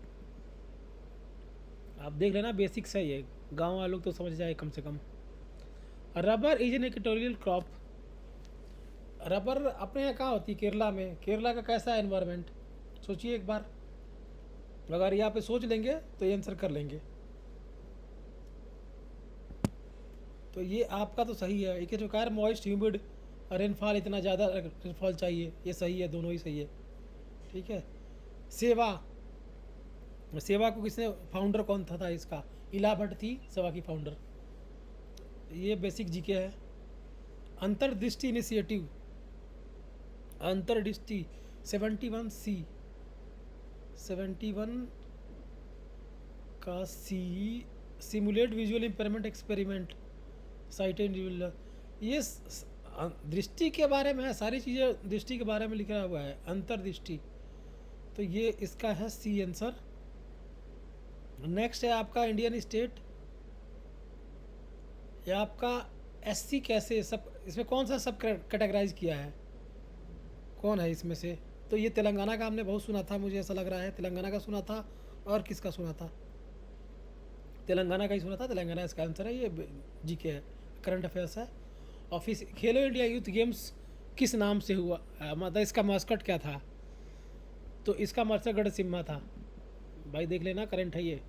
आप देख लेना, बेसिक्स है ये, गांव वालों तो समझ जाए कम से कम। Rubber is an equatorial crop. Rubber अपने यहाँ कहाँ होती है? केरला में। केरला का कैसा है एनवायरनमेंट, सोचिए एक बार। अगर यहाँ पे सोच लेंगे तो ये आंसर कर लेंगे। तो ये आपका तो सही है, एक रिक्वायर मॉइस्ट ह्यूमिड रेनफॉल, इतना ज़्यादा रेनफॉल चाहिए, ये सही है, दोनों ही सही है। ठीक है। सेवा, सेवा को किसने, फाउंडर कौन था इसका? इला भट्ट थी सेवा की फाउंडर। ये बेसिक जीके है। अंतर्दृष्टि इनिशिएटिव, अंतर्दृष्टि 71C, 71 का C, simulate visual impairment experiment cited. ये दृष्टि के बारे में है, सारी चीज़ें दृष्टि के बारे में लिखा हुआ है, अंतर्दृष्टि। तो ये इसका है सी आंसर। नेक्स्ट है आपका इंडियन स्टेट, या आपका एससी कैसे सब, इसमें कौन सा सब कैटेगराइज किया है, कौन है इसमें से? तो ये तेलंगाना का हमने बहुत सुना था, मुझे ऐसा लग रहा है तेलंगाना का सुना था। और किसका सुना था? तेलंगाना का ही सुना था, तेलंगाना इसका आंसर है। ये जीके है, करंट अफेयर्स है। ऑफिस खेलो इंडिया यूथ गेम्स किस नाम से हुआ, मतलब इसका मास्कट क्या था? तो इसका मास्कट गढ़ सिम्हा था। भाई देख लेना, करंट है ये।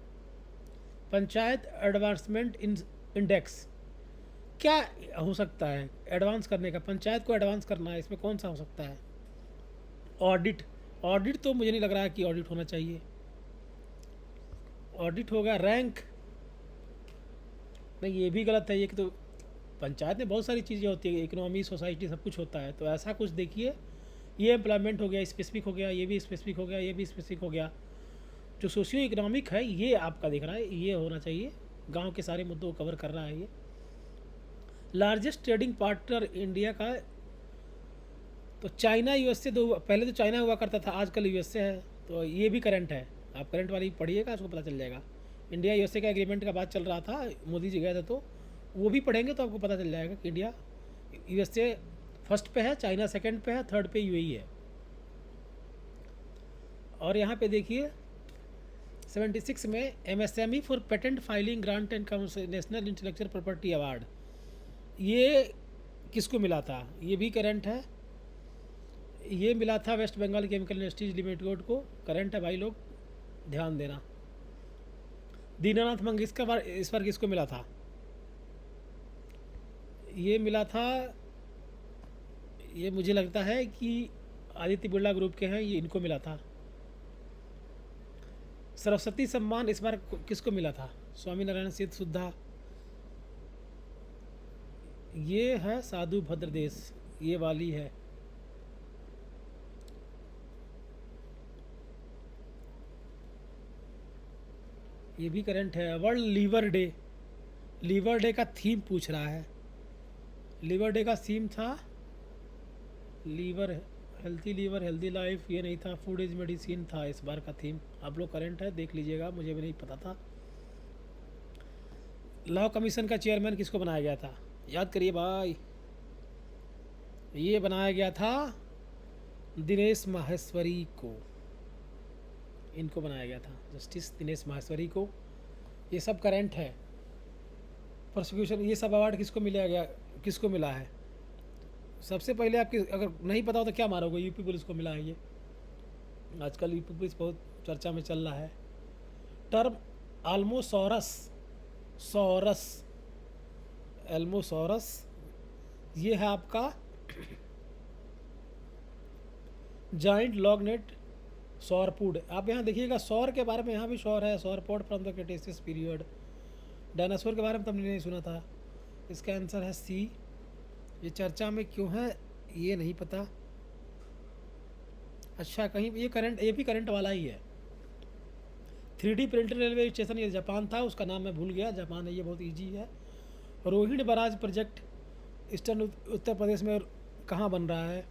पंचायत एडवांसमेंट इंडेक्स क्या हो सकता है? एडवांस करने का, पंचायत को एडवांस करना है, इसमें कौन सा हो सकता है? ऑडिट, ऑडिट तो मुझे नहीं लग रहा है कि ऑडिट होना चाहिए। ऑडिट होगा। रैंक नहीं, ये भी गलत है। ये कि तो पंचायत में बहुत सारी चीज़ें होती है, इकोनॉमी, सोसाइटी, सब कुछ होता है। तो ऐसा कुछ देखिए, ये एम्प्लॉयमेंट हो गया, स्पेसिफिक हो गया, ये भी स्पेसिफिक हो गया, ये भी स्पेसिफिक हो गया। जो सोशियो इकोनॉमिक है ये आपका दिख रहा है, ये होना चाहिए, गांव के सारे मुद्दों को कवर कर रहा है ये। लार्जेस्ट ट्रेडिंग पार्टनर इंडिया का, तो चाइना यूएसए दो, पहले तो चाइना हुआ करता था, आजकल यूएसए है। तो ये भी करंट है, आप करंट वाली पढ़िएगा, उसको पता चल जाएगा। इंडिया यूएसए का एग्रीमेंट का बात चल रहा था, मोदी जी गए थे, तो वो भी पढ़ेंगे तो आपको पता चल जाएगा कि इंडिया, यूएसए फर्स्ट पे है, चाइना सेकंड पे है, थर्ड पे यूएई है। और यहाँ पे देखिए 76 में MSME for patent filing grant and national intellectual property award, ये किसको मिला था? ये भी करंट है। ये मिला था West Bengal Chemical Industries Limited को, करंट है भाई लोग, ध्यान देना। दीनानाथ मंगेशकर इस पर किसको मिला था? ये मिला था, ये मुझे लगता है कि आदित्य बिरला ग्रुप के हैं, ये इनको मिला था। सरस्वती सम्मान इस बार किसको मिला था? स्वामी नारायण सिद्ध सुद्धा। ये है साधु भद्र देश, ये वाली है। ये भी करंट है। World liver day, liver day का थीम पूछ रहा है। लीवर डे का थीम था liver, healthy liver healthy life, ये नहीं था। फूड इज मेडिसिन था इस बार का थीम। आप लोग करंट है, देख लीजिएगा, मुझे भी नहीं पता था। लॉ कमीशन का चेयरमैन किसको बनाया गया था? याद करिए भाई, ये बनाया गया था दिनेश माहेश्वरी को, इनको बनाया गया था, जस्टिस दिनेश माहेश्वरी को। ये सब करंट है। प्रोसिक्यूशन, ये सब अवार्ड किसको मिला गया, किसको मिला है? सबसे पहले आपकी अगर नहीं पता हो तो क्या मारोगे, यूपी पुलिस को मिला है ये। आजकल यूपी पुलिस बहुत चर्चा में चल रहा है। टर्म आल्मोसॉरस, सॉरस, एल्मोसॉरस, ये है आपका जाइंट लॉन्गनेक सॉरपूड। आप यहाँ देखिएगा, सौर के बारे में यहाँ भी सौर है, sauropod from the Cretaceous period. Dinosaur के बारे में तो हमने नहीं सुना था। इसका आंसर है सी। ये चर्चा में क्यों है ये नहीं पता। अच्छा, कहीं ये करंट, ये भी करंट वाला ही है। 3D प्रिंटर रेलवे स्टेशन, ये जापान था, उसका नाम मैं भूल गया, जापान है, ये बहुत इजी है। Rohini barrage project eastern Uttar Pradesh में कहाँ बन रहा है?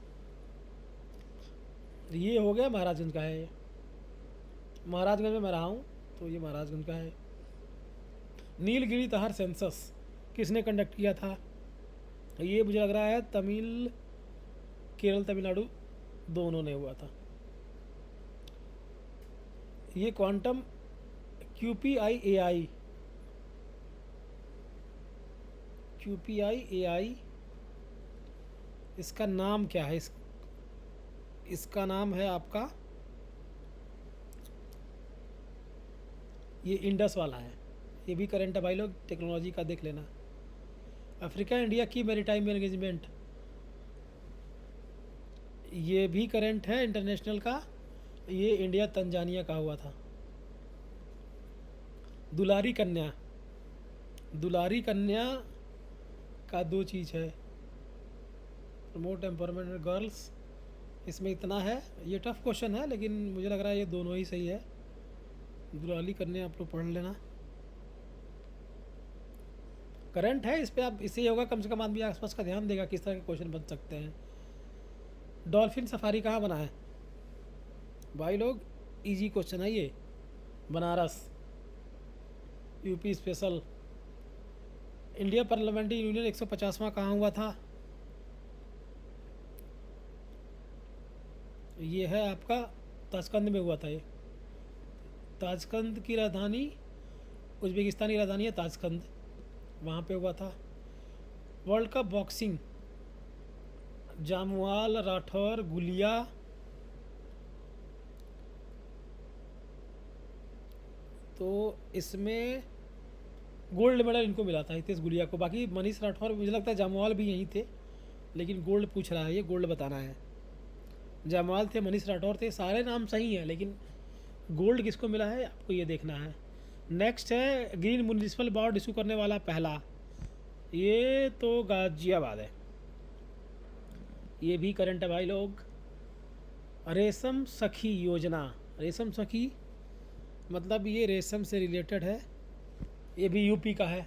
ये हो गया महाराजगंज का है। ये महाराजगंज में मैं रहा हूँ, तो ये महाराजगंज का है। नीलगिरी तहर सेंसस किसने कंडक्ट किया था? ये मुझे लग रहा है तमिल, केरल तमिलनाडु दोनों ने हुआ था। ये क्वांटम QPI AI, इसका नाम क्या है? इसका नाम है आपका, ये इंडस वाला है। ये भी करंट है भाई लोग, टेक्नोलॉजी का देख लेना। अफ्रीका इंडिया की मैरीटाइम मैनेजमेंट, ये भी करंट है इंटरनेशनल का। ये इंडिया तंजानिया का हुआ था। दुलारी कन्या का दो चीज़ है, प्रमोट एम्पावरमेंट गर्ल्स, इसमें इतना है। ये टफ क्वेश्चन है लेकिन मुझे लग रहा है ये दोनों ही सही है। दुलारी कन्या आप लोग पढ़ लेना, करंट है। इस पर आप, इससे ये होगा कम से कम आदमी आसपास का ध्यान देगा किस तरह के क्वेश्चन बन सकते हैं। डॉल्फिन सफारी कहाँ बना है भाई लोग? इजी क्वेश्चन है ये। Banaras, UP special. India parliamentary union 150वां कहाँ हुआ था? ये है आपका ताशकंद में हुआ था। ये ताशकंद की राजधानी, उज्बेकिस्तान की राजधानी है ताशकंद, वहाँ पे हुआ था। World cup boxing, Jamwal, Rathore, Gulia, तो इसमें गोल्ड मेडल इनको मिला था, हितेश गुलिया को। बाकी मनीष राठौर, मुझे लगता है जामवाल भी यहीं थे, लेकिन गोल्ड पूछ रहा है, ये गोल्ड बताना है। जामवाल थे, मनीष राठौर थे, सारे नाम सही हैं लेकिन गोल्ड किसको मिला है आपको ये देखना है। नेक्स्ट है ग्रीन म्यूनिसिपल बॉन्ड इशू करने वाला पहला, ये तो गाजियाबाद है। ये भी करंट है भाई लोग। रेशम सखी योजना, रेशम सखी मतलब ये रेशम से रिलेटेड है, ये भी यूपी का है।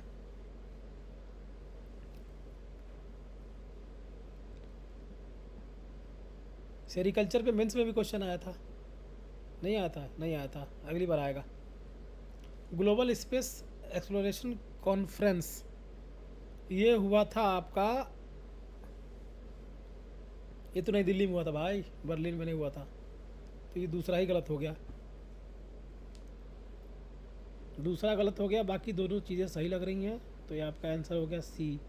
सेरिकल्चर पे मेंस में भी क्वेश्चन आया था, नहीं आया था, अगली बार आएगा। ग्लोबल स्पेस एक्सप्लोरेशन कॉन्फ्रेंस, ये हुआ था आपका, ये तो नई दिल्ली में हुआ था भाई, बर्लिन में नहीं हुआ था, तो ये दूसरा ही गलत हो गया, बाकी दोनों चीज़ें सही लग रही हैं, तो ये आपका आंसर हो गया सी।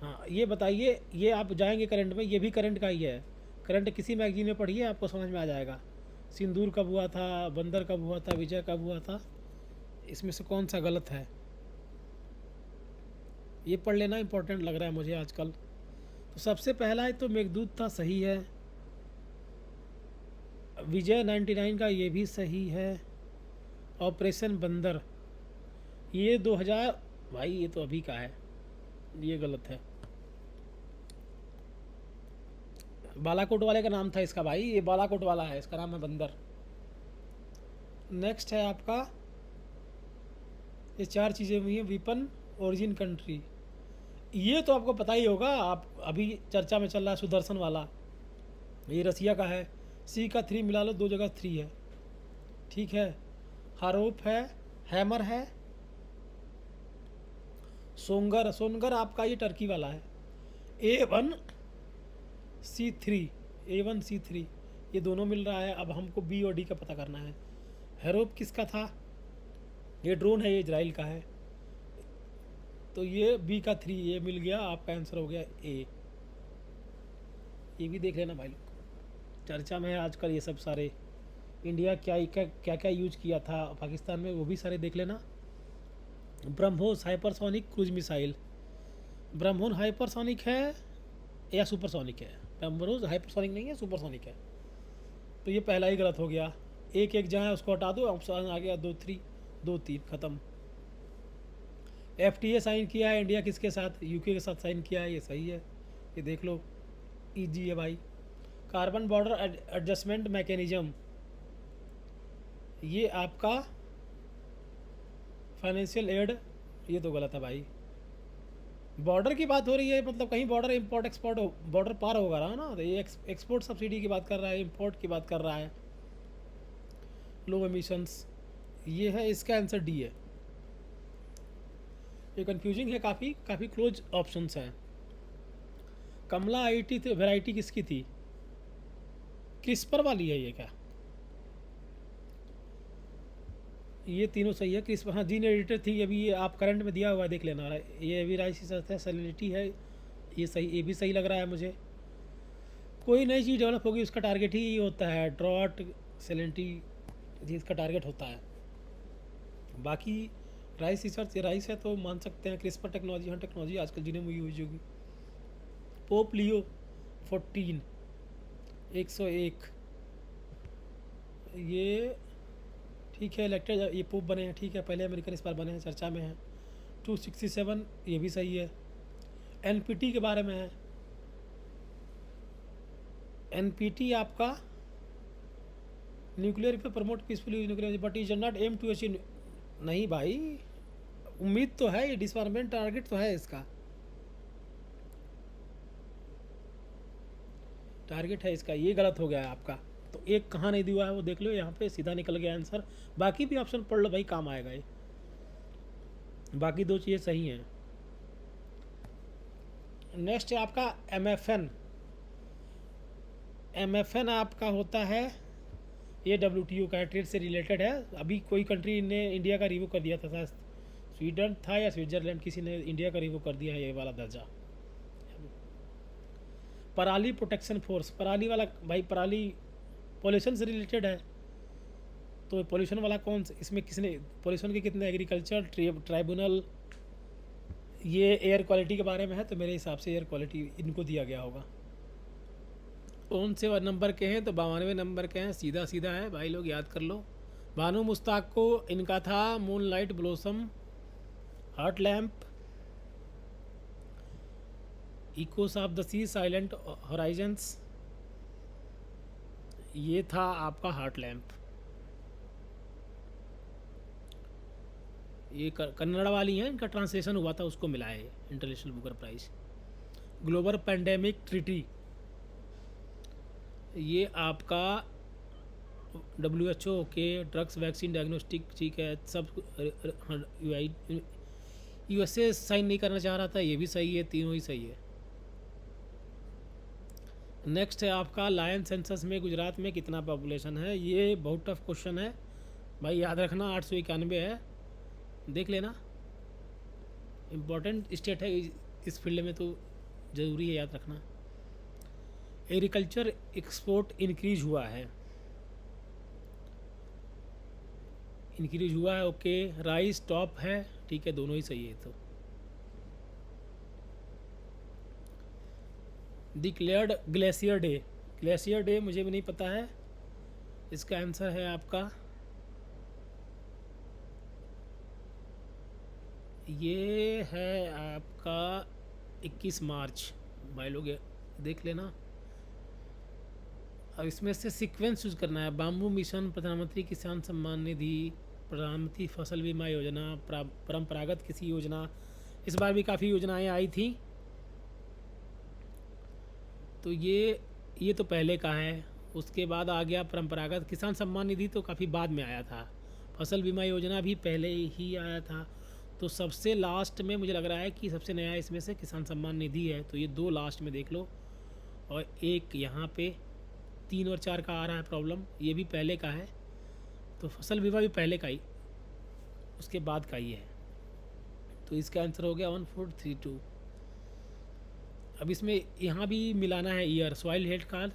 हाँ ये बताइए, ये आप जाएंगे करंट में, ये भी करंट का ही है। करंट किसी मैगजीन में पढ़िए, आपको समझ में आ जाएगा। सिंदूर कब हुआ था, बंदर कब हुआ था, विजय कब हुआ था, इसमें से कौन सा गलत है, ये पढ़ लेना, इंपॉर्टेंट लग रहा है मुझे आजकल। तो सबसे पहला है तो मेघदूत था, सही है। विजय 99 का ये भी सही है। ऑपरेशन बंदर ये 2000, भाई ये तो अभी का है, ये गलत है। बालाकोट वाले का नाम था इसका भाई, ये बालाकोट वाला है, इसका नाम है बंदर। नेक्स्ट है आपका, ये चार चीज़ें हुई हैं। विपन, ओरिजिन, कंट्री, ये तो आपको पता ही होगा, आप अभी चर्चा में चल रहा है सुदर्शन वाला, ये रसिया का है। सी का 3 मिला लो, दो जगह 3 है, ठीक है। हारोप है, हैमर है, सोनगर आपका ये टर्की वाला है। A1C3 ये दोनों मिल रहा है। अब हमको बी और डी का पता करना है। हेरोप किसका था? ये ड्रोन है, ये इजराइल का है, तो ये बी का 3 ये मिल गया, आपका आंसर हो गया ए। ये भी देख लेना भाई लोग, चर्चा में है आजकल ये सब सारे। इंडिया क्या यूज किया था पाकिस्तान में, वो भी सारे देख लेना। BrahMos hypersonic cruise missile, BrahMos hypersonic है या सुपरसोनिक है? ब्रह्मोस हाइपरसोनिक नहीं है, सुपरसोनिक है, तो ये पहला ही गलत हो गया। एक जहाँ है उसको हटा दो, ऑप्शन आ गया 2-3 ख़त्म। FTA साइन किया है इंडिया किसके साथ? यूके के साथ साइन किया है, ये सही है, ये देख लो, ईजी है भाई। कार्बन बॉर्डर एडजस्टमेंट मैकेनिज्म, ये आपका फाइनेंशियल एड, ये तो गलत है भाई। बॉर्डर की बात हो रही है, मतलब कहीं बॉर्डर इंपोर्ट एक्सपोर्ट बॉर्डर पार होगा रहा ना, तो ये एक्सपोर्ट सब्सिडी की बात कर रहा है, इंपोर्ट की बात कर रहा है। लो एमिशंस, ये है, इसका आंसर डी है। ये कंफ्यूजिंग है, काफ़ी क्लोज ऑप्शंस हैं। कमला आईटी तो वैरायटी किसकी थी? क्रिस्पर वाली है ये क्या? ये तीनों सही है। क्रिस्पर, हाँ, जीन एडिटर थी अभी, ये आप करंट में दिया हुआ है, देख लेना। ये अभी राइस है, सैलिनिटी है, ये सही, ये भी सही लग रहा है मुझे। कोई नई चीज़ डेवलप होगी उसका टारगेट ही ये होता है, ड्रॉट, सैलिनिटी, जिसका टारगेट होता है। बाकी राइस रिसर्च, राइस है तो मान सकते हैं। क्रिस्पर टेक्नोलॉजी, हाँ टेक्नोलॉजी आजकल जिन्हें में यूज होगी। पोप लियो 14 101, ये ठीक है। इलेक्टेड ये पोप बने हैं, ठीक है, पहले अमेरिकन इस बार बने हैं, चर्चा में है। 267, ये भी सही है। एनपीटी के बारे में है। एनपीटी आपका न्यूक्लियर पे promote peaceful use nuclear but is not aim to achieve. नहीं भाई, उम्मीद तो है, ये डिसआर्मेंट टारगेट तो है इसका, टारगेट है इसका, ये गलत हो गया है आपका। तो एक कहाँ नहीं दिया है वो देख लो, यहाँ पे सीधा निकल गया आंसर। बाकी भी ऑप्शन पढ़ लो भाई, काम आएगा ये। बाकी दो चीज़ें सही हैं। नेक्स्ट है आपका एमएफएन। एमएफएन आपका होता है, ये डब्ल्यूटीओ का है, ट्रेड से रिलेटेड है। अभी कोई कंट्री ने इंडिया का रिव्यू कर दिया था, शायद स्वीडन था या स्विट्जरलैंड, किसी ने इंडिया का रिव्यू कर दिया है ये वाला दर्जा। पराली प्रोटेक्शन फोर्स, पराली वाला भाई, पराली पॉल्यूशन से रिलेटेड है, तो पॉल्यूशन वाला कौन सा, इसमें किसने पॉल्यूशन के कितने, एग्रीकल्चर ट्राइब्यूनल, ये एयर क्वालिटी के बारे में है, तो मेरे हिसाब से एयर क्वालिटी इनको दिया गया होगा। कौन से नंबर के हैं? तो 92 नंबर के हैं, सीधा सीधा है भाई, लोग याद कर लो। बानो मुश्ताक को इनका था moon light blossom, heart lamp, echoes of the sea, silent horizons, ये था आपका हार्ट लैम्प। ये कन्नड़ वाली हैं, इनका ट्रांसलेशन हुआ था, उसको मिला है international Booker prize. Global pandemic treaty, ये आपका WHO के ड्रग्स वैक्सीन डायग्नोस्टिक, ठीक है, सब। USA साइन नहीं करना चाह रहा था, ये भी सही है, तीनों ही सही है। नेक्स्ट है आपका लायन सेंसस में गुजरात में कितना पॉपुलेशन है? ये बहुत टफ क्वेश्चन है भाई, याद रखना। 891 है, देख लेना, इम्पोर्टेंट स्टेट है इस फील्ड में, तो ज़रूरी है याद रखना। एग्रीकल्चर एक्सपोर्ट इंक्रीज हुआ है, इंक्रीज हुआ है, ओके। राइस टॉप है, ठीक है, दोनों ही सही है। तो declared glacier day, glacier day मुझे भी नहीं पता है, इसका आंसर है आपका, ये है आपका 21 मार्च, भाई लोग देख लेना। अब इसमें से सीक्वेंस यूज़ करना है। बाम्बू मिशन, प्रधानमंत्री किसान सम्मान निधि, प्रधानमंत्री फसल बीमा योजना, परंपरागत कृषि योजना, इस बार भी काफ़ी योजनाएं आई थी, तो ये तो पहले का है। उसके बाद आ गया परंपरागत किसान सम्मान निधि, तो काफ़ी बाद में आया था। फसल बीमा योजना भी पहले ही आया था। तो सबसे लास्ट में मुझे लग रहा है कि सबसे नया इसमें से किसान सम्मान निधि है, तो ये दो लास्ट में देख लो। और एक यहाँ पे 3 और 4 का आ रहा है प्रॉब्लम, ये भी पहले का है, तो फसल बीमा भी पहले का ही, उसके बाद का ही है। तो इसका आंसर हो गया 1432। अब इसमें यहाँ भी मिलाना है year, soil health card,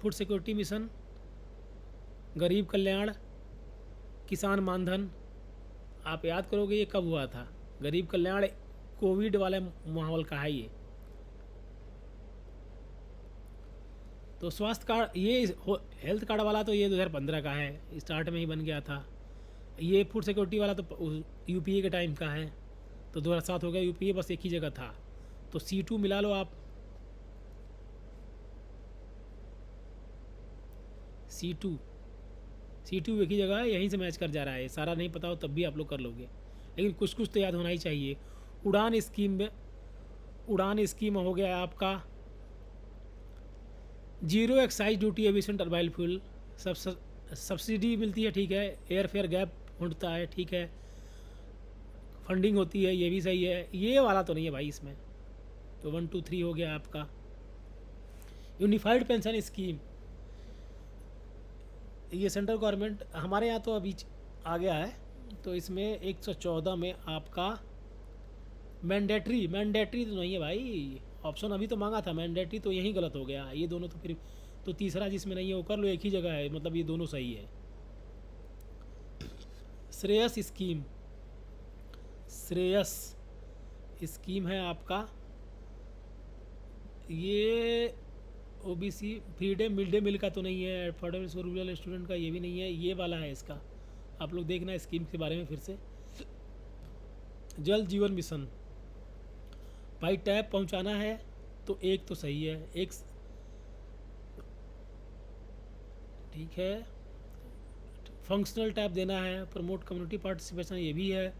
food security mission, गरीब कल्याण, किसान मानधन। आप याद करोगे ये कब हुआ था? गरीब कल्याण कोविड वाले माहौल का है ये। तो स्वास्थ्य कार्ड, ये हेल्थ कार्ड वाला तो ये 2015 का है, स्टार्ट में ही बन गया था। ये फूड सिक्योरिटी वाला तो यूपीए के टाइम का है, तो 2007 हो गया। यूपीए बस एक ही जगह था, तो C2 मिला लो आप, C2 एक ही जगह है, यहीं से मैच कर जा रहा है। सारा नहीं पता हो तब भी आप लोग कर लोगे, लेकिन कुछ कुछ तो याद होना ही चाहिए। उड़ान स्कीम में, उड़ान स्कीम हो गया आपका zero excise duty aviation turbine fuel, subsidy मिलती है, ठीक है। एयर फेयर गैप उठता है, ठीक है। फंडिंग होती है, ये भी सही है। ये वाला तो नहीं है भाई इसमें, तो 123 हो गया आपका। यूनिफाइड पेंशन स्कीम, ये सेंट्रल गवर्नमेंट हमारे यहाँ तो अभी आ गया है। तो इसमें 114 में आपका मैंडेटरी तो नहीं है भाई, ऑप्शन अभी तो मांगा था मैंडेटरी, तो यही गलत हो गया। ये दोनों तो फिर तो तीसरा जिसमें नहीं है वो कर लो, एक ही जगह है, मतलब ये दोनों सही है। श्रेयस स्कीम है आपका, ये ओबीसी मिड डे मील का तो नहीं है, अफोर्डेबल रूरल स्टूडेंट का ये भी नहीं है, ये वाला है इसका। आप लोग देखना स्कीम के बारे में फिर से। जल जीवन मिशन भाई, टैप पहुंचाना है तो एक तो सही है, एक ठीक है। फंक्शनल टैप देना है, प्रमोट कम्युनिटी पार्टिसिपेशन ये भी है,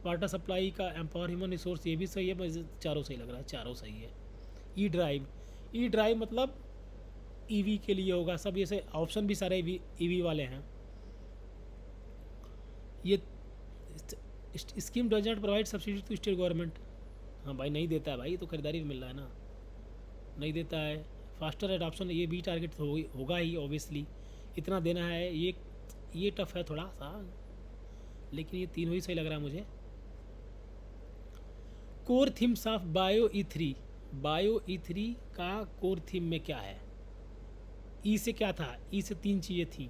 वाटर सप्लाई का एम्पावर ह्यूमन रिसोर्स ये भी सही है। मुझे चारों सही लग रहा है, चारों सही है। ई ड्राइव मतलब ईवी के लिए होगा सब, ये से ऑप्शन भी सारे ईवी वाले हैं। ये scheme does not provide subsidy to state government, हाँ भाई नहीं देता है भाई, तो खरीदारी में मिल रहा है ना, नहीं देता है। फास्टर एडॉप्शन ये भी टारगेट तो होगा ही ऑब्वियसली, इतना देना है। ये टफ है थोड़ा सा, लेकिन ये तीनों ही सही लग रहा है मुझे। कोर थीम्स ऑफ बायो ई3 का कोर थीम में क्या है? ई से क्या था? ई से 3 चीज़ें थी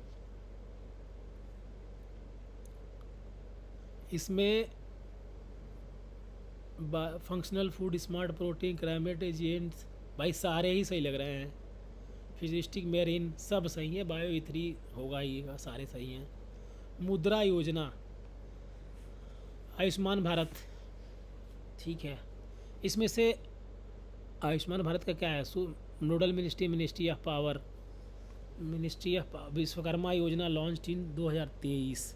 इसमें, functional food, smart protein, climate agents, भाई सारे ही सही लग रहे हैं। फिजिस्टिक मेरीन सब सही है, बायो ई3 होगा ही, सारे सही हैं। मुद्रा योजना, आयुष्मान भारत, ठीक है। इसमें से आयुष्मान भारत का क्या है? Nodal ministry of power, Vishwakarma Yojana launch in 2023।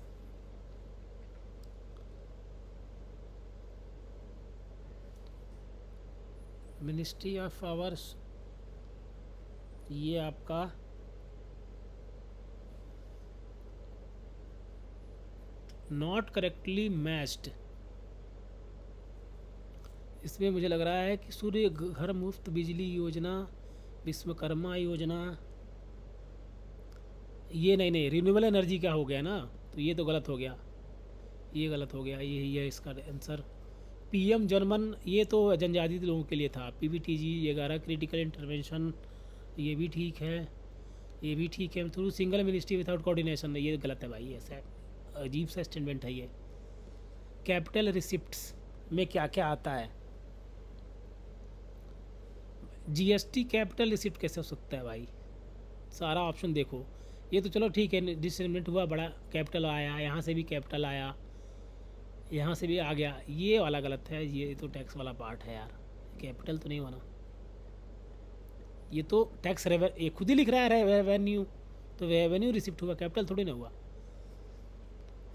Ministry of power ये आपका नॉट करेक्टली मैच्ड। इसमें मुझे लग रहा है कि सूर्य घर मुफ्त बिजली योजना, विश्वकर्मा योजना, ये नहीं रिन्यूएबल एनर्जी का हो गया ना, तो ये तो गलत हो गया, ये गलत हो गया, यही है इसका आंसर। पीएम जनमन ये तो जनजाति लोगों के लिए था। पीबीटीजी 11 क्रिटिकल इंटरवेंशन, ये भी ठीक है, ये भी ठीक है। Through single ministry without coordination, ये गलत है भाई, ऐसा अजीब सा स्टेटमेंट है ये। कैपिटल रिसिप्ट्स में क्या क्या आता है? जीएसटी कैपिटल रिसिप्ट कैसे हो सकता है भाई? सारा ऑप्शन देखो, ये तो चलो ठीक है, डिसमेंट हुआ, बड़ा कैपिटल आया, यहाँ से भी कैपिटल आया, यहाँ से भी आ गया, ये वाला गलत है, ये तो टैक्स वाला पार्ट है यार, कैपिटल तो नहीं हुआ ना, ये तो टैक्स ये खुद ही लिख रहा है रेवेन्यू, तो रेवेन्यू रिसिप्ट हुआ, कैपिटल थोड़ी ना हुआ।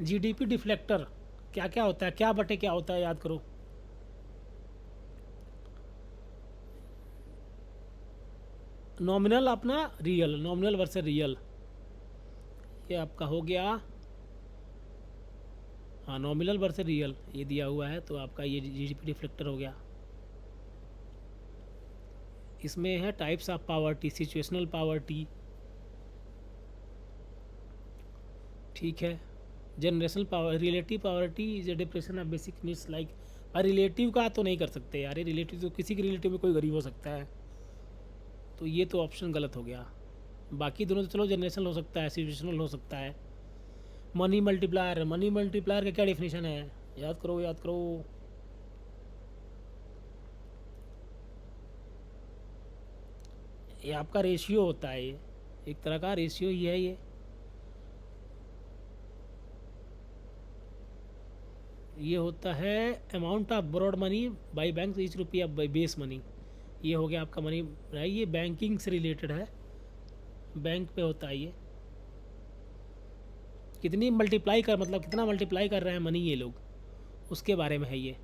जीडीपी डिफ्लेक्टर क्या क्या होता है? क्या बटे क्या होता है, याद करो। नॉमिनल अपना रियल, नॉमिनल वर्सेस रियल, ये आपका हो गया। हाँ, नॉमिनल वर्सेस रियल ये दिया हुआ है, तो आपका ये जीडीपी डिफ्लेक्टर हो गया। इसमें है types of poverty, situational poverty, ठीक है। Generational power, relative poverty is a depression of basic needs like, और रिलेटिव का तो नहीं कर सकते यार, ये रिलेटिव तो किसी के रिलेटिव में कोई गरीब हो सकता है, तो ये तो ऑप्शन गलत हो गया। बाकी दोनों तो चलो जनरेशनल हो सकता है, सिचुएशनल हो सकता है। मनी मल्टीप्लायर का क्या डेफिनेशन है? याद करो। ये आपका रेशियो होता है, ये एक तरह का रेशियो ही है। ये होता है amount of broad money by bank each rupaya by base money, ये हो गया आपका मनी। ये बैंकिंग से रिलेटेड है, बैंक पे होता है ये। कितनी मल्टीप्लाई कर, मतलब कितना मल्टीप्लाई कर रहे हैं मनी ये लोग, उसके बारे में है ये।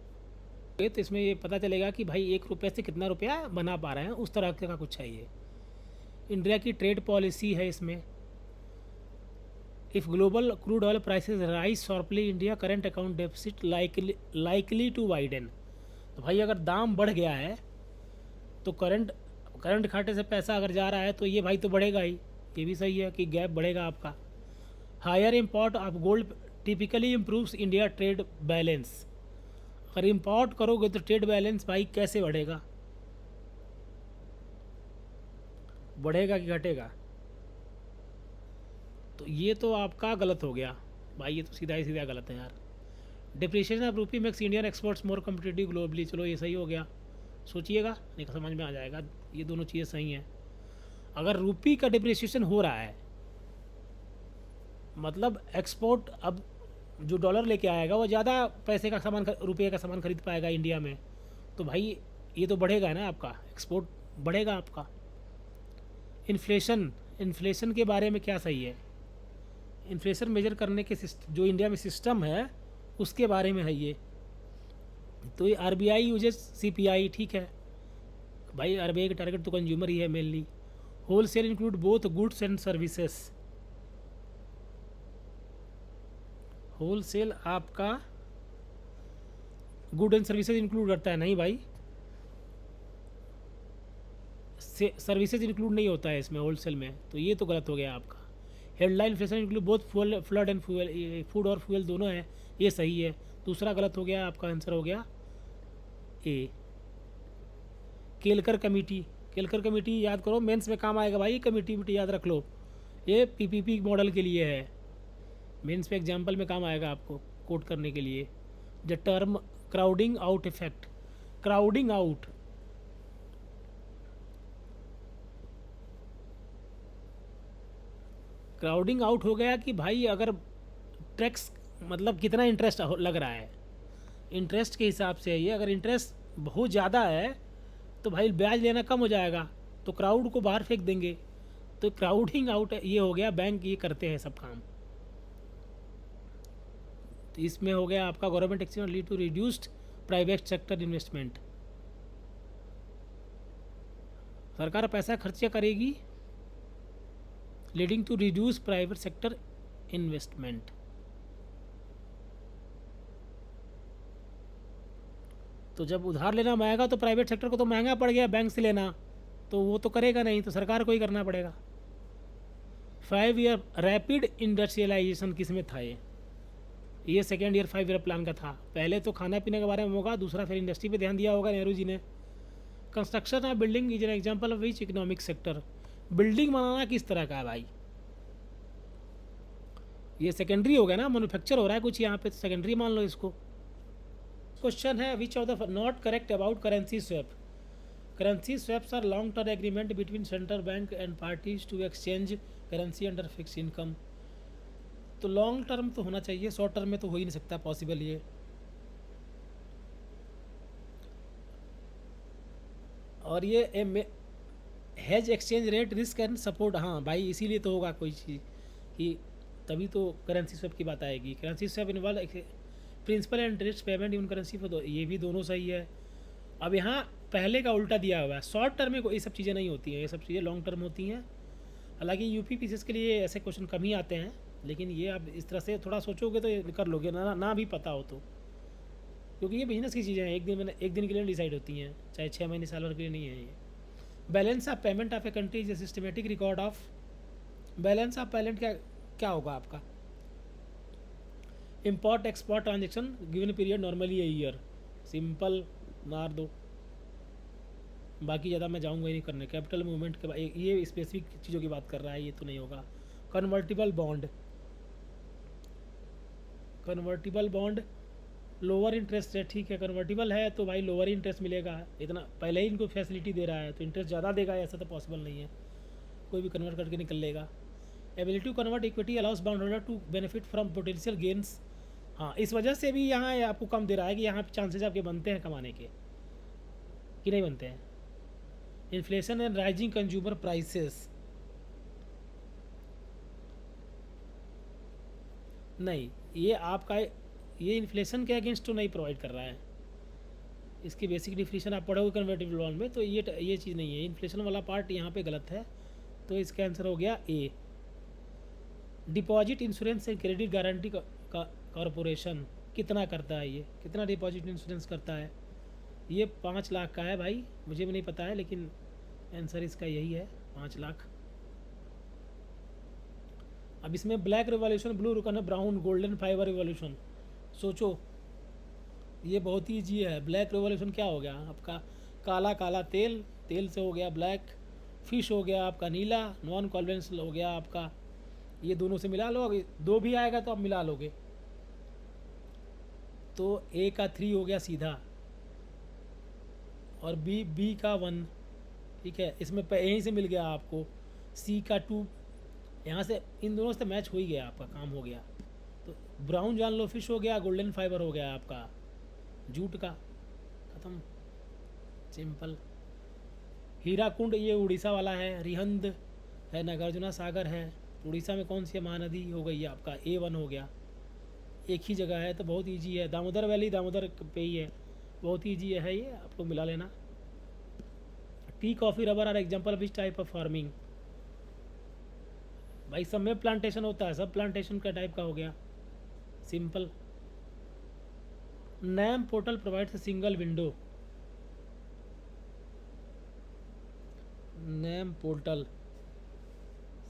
तो इसमें ये पता चलेगा कि भाई 1 रुपये से कितना रुपया बना पा रहे हैं, उस तरह का कुछ है ये। इंडिया की ट्रेड पॉलिसी है इसमें। If global crude oil prices rise sharply, India current account deficit likely to widen. तो भाई अगर दाम बढ़ गया है तो करंट करंट खाते से पैसा अगर जा रहा है तो ये भाई तो बढ़ेगा ही, ये भी सही है कि गैप बढ़ेगा आपका। Higher import of gold typically improves India trade balance. अगर इम्पोर्ट करोगे तो ट्रेड बैलेंस भाई कैसे बढ़ेगा, बढ़ेगा कि घटेगा? तो ये तो आपका गलत हो गया भाई, ये तो सीधा ही सीधा गलत है यार। डिप्रिसिएशन ऑफ रूपी मेक्स इंडियन एक्सपोर्ट्स मोर कम्पिटिटिव ग्लोबली, चलो ये सही हो गया, सोचिएगा नहीं समझ में आ जाएगा, ये दोनों चीज़ें सही हैं। अगर रूपी का डिप्रिसिएशन हो रहा है मतलब एक्सपोर्ट, अब जो डॉलर लेके आएगा वो ज़्यादा पैसे का सामान, रुपये का सामान खरीद पाएगा इंडिया में, तो भाई ये तो बढ़ेगा ना, आपका एक्सपोर्ट बढ़ेगा आपका। इन्फ्लेशन, इन्फ्लेशन के बारे में क्या सही है? इन्फ्लेशन मेजर करने के जो इंडिया में सिस्टम है उसके बारे में है ये। तो ये आरबीआई यूजेस सीपीआई, ठीक है भाई, आरबीआई का टारगेट तो कंज्यूमर ही है mainly. Wholesale include both goods and services, wholesale आपका गुड एंड सर्विसेज इंक्लूड करता है? नहीं भाई, सर्विसेज इंक्लूड नहीं होता है इसमें होल सेल में, तो ये तो गलत हो गया आपका। Headline inflation include both flood and fuel, food और फ्यूल दोनों है, ये सही है। दूसरा गलत हो गया, आपका आंसर हो गया ए। केलकर कमेटी, केलकर कमेटी याद करो, मेंस में काम आएगा भाई, कमेटी याद रख लो, ये पीपीपी मॉडल के लिए है, मेंस में एग्जाम्पल में काम आएगा आपको कोट करने के लिए। The term crowding out effect, crowding out, crowding out हो गया कि भाई अगर टैक्स मतलब कितना इंटरेस्ट लग रहा है, इंटरेस्ट के हिसाब से ये, अगर इंटरेस्ट बहुत ज़्यादा है तो भाई ब्याज लेना कम हो जाएगा, तो क्राउड को बाहर फेंक देंगे, तो क्राउडिंग आउट ये हो गया, बैंक ये करते हैं सब काम। तो इसमें हो गया आपका government action lead to reduced private sector investment, सरकार पैसा खर्चा करेगी leading to reduce private sector investment. तो जब उधार लेना महंगा तो प्राइवेट सेक्टर को तो महंगा पड़ गया बैंक से लेना, तो वो तो करेगा नहीं, तो सरकार को ही करना पड़ेगा। 5 ईयर रैपिड इंडस्ट्रियलाइजेशन किस में था? ये सेकेंड ईयर 5 ईयर प्लान का था। पहले तो खाना पीने के बारे में होगा, दूसरा फिर इंडस्ट्री पे ध्यान दिया होगा नेहरू जी ने। Construction of building is an example of which economic sector, building बनाना किस तरह का है भाई? ये सेकेंडरी हो गया ना, मैन्युफैक्चर हो रहा है कुछ यहाँ पे, तो सेकेंडरी मान लो इसको। क्वेश्चन है which of the not correct about currency swap. Currency swaps are long term agreement between central bank and parties to exchange currency under fix income. तो लॉन्ग टर्म तो होना चाहिए, शॉर्ट टर्म में तो हो ही नहीं सकता पॉसिबल ये। और ये has exchange rate risk and support, हाँ भाई इसीलिए तो होगा कोई चीज़ कि तभी तो करेंसी स्वैप की बात आएगी। Currency swap involve principal and interest payment in currency for, ये भी दोनों सही है। अब यहाँ पहले का उल्टा दिया हुआ है, शॉर्ट टर्म में कोई ये सब चीज़ें नहीं होती हैं, ये सब चीज़ें लॉन्ग टर्म होती हैं। हालांकि यूपी पीसीएस के लिए ऐसे क्वेश्चन कम ही आते हैं, लेकिन ये आप इस तरह से थोड़ा सोचोगे तो ये कर लोगे, ना भी पता हो तो, क्योंकि ये बिजनेस की चीज़ें हैं, एक दिन के लिए डिसाइड होती हैं, चाहे 6 महीने साल भर के लिए नहीं है ये। Balance of payment of a country is a systematic record of, balance of payment क्या होगा आपका? Import export transaction given period normally a year, simple मार दो, बाकी ज़्यादा मैं जाऊँगा ही नहीं करने। कैपिटल मूवमेंट के ये स्पेसिफिक चीज़ों की बात कर रहा है, ये तो नहीं होगा। Convertible bond, convertible bond lower interest rate, ठीक है कन्वर्टिबल है तो भाई लोअर इंटरेस्ट मिलेगा, इतना पहले ही इनको फैसिलिटी दे रहा है तो इंटरेस्ट ज़्यादा देगा, ऐसा तो पॉसिबल नहीं है, कोई भी कन्वर्ट करके निकल लेगा। Ability to convert equity allows bond holder to benefit from potential gains, हाँ इस वजह से भी यहाँ आपको कम दे रहा है कि यहाँ चांसेस आपके बनते हैं कमाने के कि नहीं बनते हैं। Inflation and rising consumer prices, नहीं ये आपका ये इन्फ्लेशन के अगेंस्ट तो नहीं प्रोवाइड कर रहा है, इसकी बेसिक डिफिनीशन आप पढ़ोगे कन्वर्टिबल बॉन्ड में, तो ये चीज़ नहीं है, इन्फ्लेशन वाला पार्ट यहाँ पे गलत है, तो इसका आंसर हो गया A. Deposit insurance and credit guarantee corporation कितना करता है, ये कितना डिपॉजिट इंश्योरेंस करता है? ये 5 लाख का है भाई, मुझे भी नहीं पता है, लेकिन आंसर इसका यही है, 5 लाख। अब इसमें black revolution, blue recon, brown, golden fibre revolution. सोचो, ये बहुत ही ईजी है। ब्लैक रिवॉल्यूशन क्या हो गया आपका, काला काला तेल, तेल से हो गया ब्लैक। फिश हो गया आपका नीला, नॉन कॉन्वेंशनल हो गया आपका। ये दोनों से मिला लो, अगर 2 भी आएगा तो आप मिला लोगे। तो ए का 3 हो गया सीधा, और बी का 1। ठीक है, इसमें यहीं से मिल गया आपको। सी का 2, यहाँ से इन दोनों से मैच हो ही गया, आपका काम हो गया। तो ब्राउन जान लो, फिश हो गया, गोल्डन फाइबर हो गया आपका जूट का, ख़त्म, सिंपल। हीरा कुंड ये उड़ीसा वाला है। रिहंद है, नागार्जुना सागर है। उड़ीसा में कौन सी महानदी हो गई है आपका, A1 हो गया। एक ही जगह है तो बहुत इजी है। दामोदर वैली दामोदर पे ही है, बहुत ईजी है ये, आप लोग मिला लेना। Tea, coffee, rubber are example which type of farming. भाई सब में प्लांटेशन होता है, सब प्लांटेशन का टाइप का हो गया, simple. NAM portal provides single window. NAM portal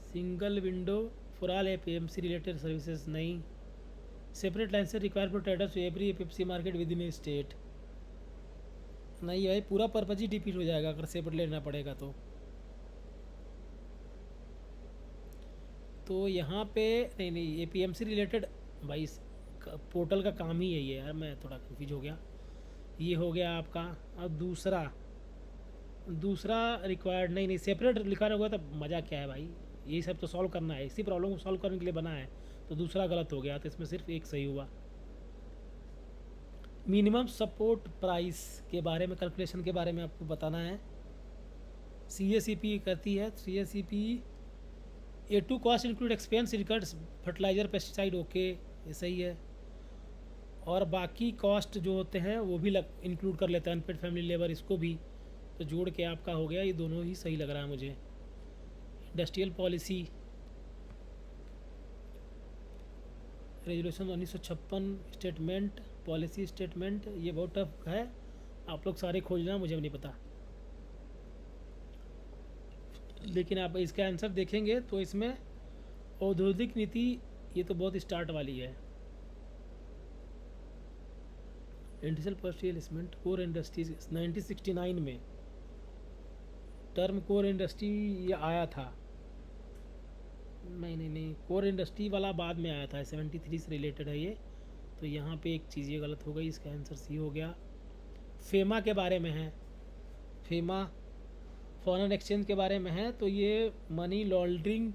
single window for all APMC related services, नहीं। Separate licence require for traders to every APMC market within a state, नहीं है। पूरा पर्पज ही defeat हो जाएगा अगर सेपरेट लेना पड़ेगा तो यहाँ पे नहीं APMC रिलेटेड भाई, इस पोर्टल का काम ही यही है यार, मैं थोड़ा कंफ्यूज हो गया। ये हो गया आपका। अब दूसरा रिक्वायर्ड, नहीं सेपरेट लिखा होगा तो मज़ा क्या है भाई, यही सब तो सॉल्व करना है, इसी प्रॉब्लम को सॉल्व करने के लिए बना है। तो दूसरा गलत हो गया, तो इसमें सिर्फ एक सही हुआ। मिनिमम सपोर्ट प्राइस के बारे में, कैलकुलेशन के बारे में आपको बताना है। CACP करती है। CACP A2 cost include expense records fertiliser pesticide, okay, ये सही है। और बाकी कॉस्ट जो होते हैं वो भी इंक्लूड कर लेते हैं, अनपेड फैमिली लेबर, इसको भी। तो जोड़ के आपका हो गया, ये दोनों ही सही लग रहा है मुझे। Industrial policy resolution 1956, statement, policy statement, ये बहुत टफ है, आप लोग सारे खोजना, मुझे भी नहीं पता। लेकिन आप इसका आंसर देखेंगे तो इसमें औद्योगिक नीति, ये तो बहुत स्टार्ट वाली है। Industrial policy element, core industries 1969 में टर्म कोर इंडस्ट्री ये आया था। नहीं, कोर इंडस्ट्री वाला बाद में आया था, 73 से रिलेटेड है ये। तो यहाँ पे एक चीज़ ये गलत हो गई, इसका आंसर सी हो गया। फेमा के बारे में है, फेमा फॉरेन एक्सचेंज के बारे में है, तो ये मनी लॉन्ड्रिंग,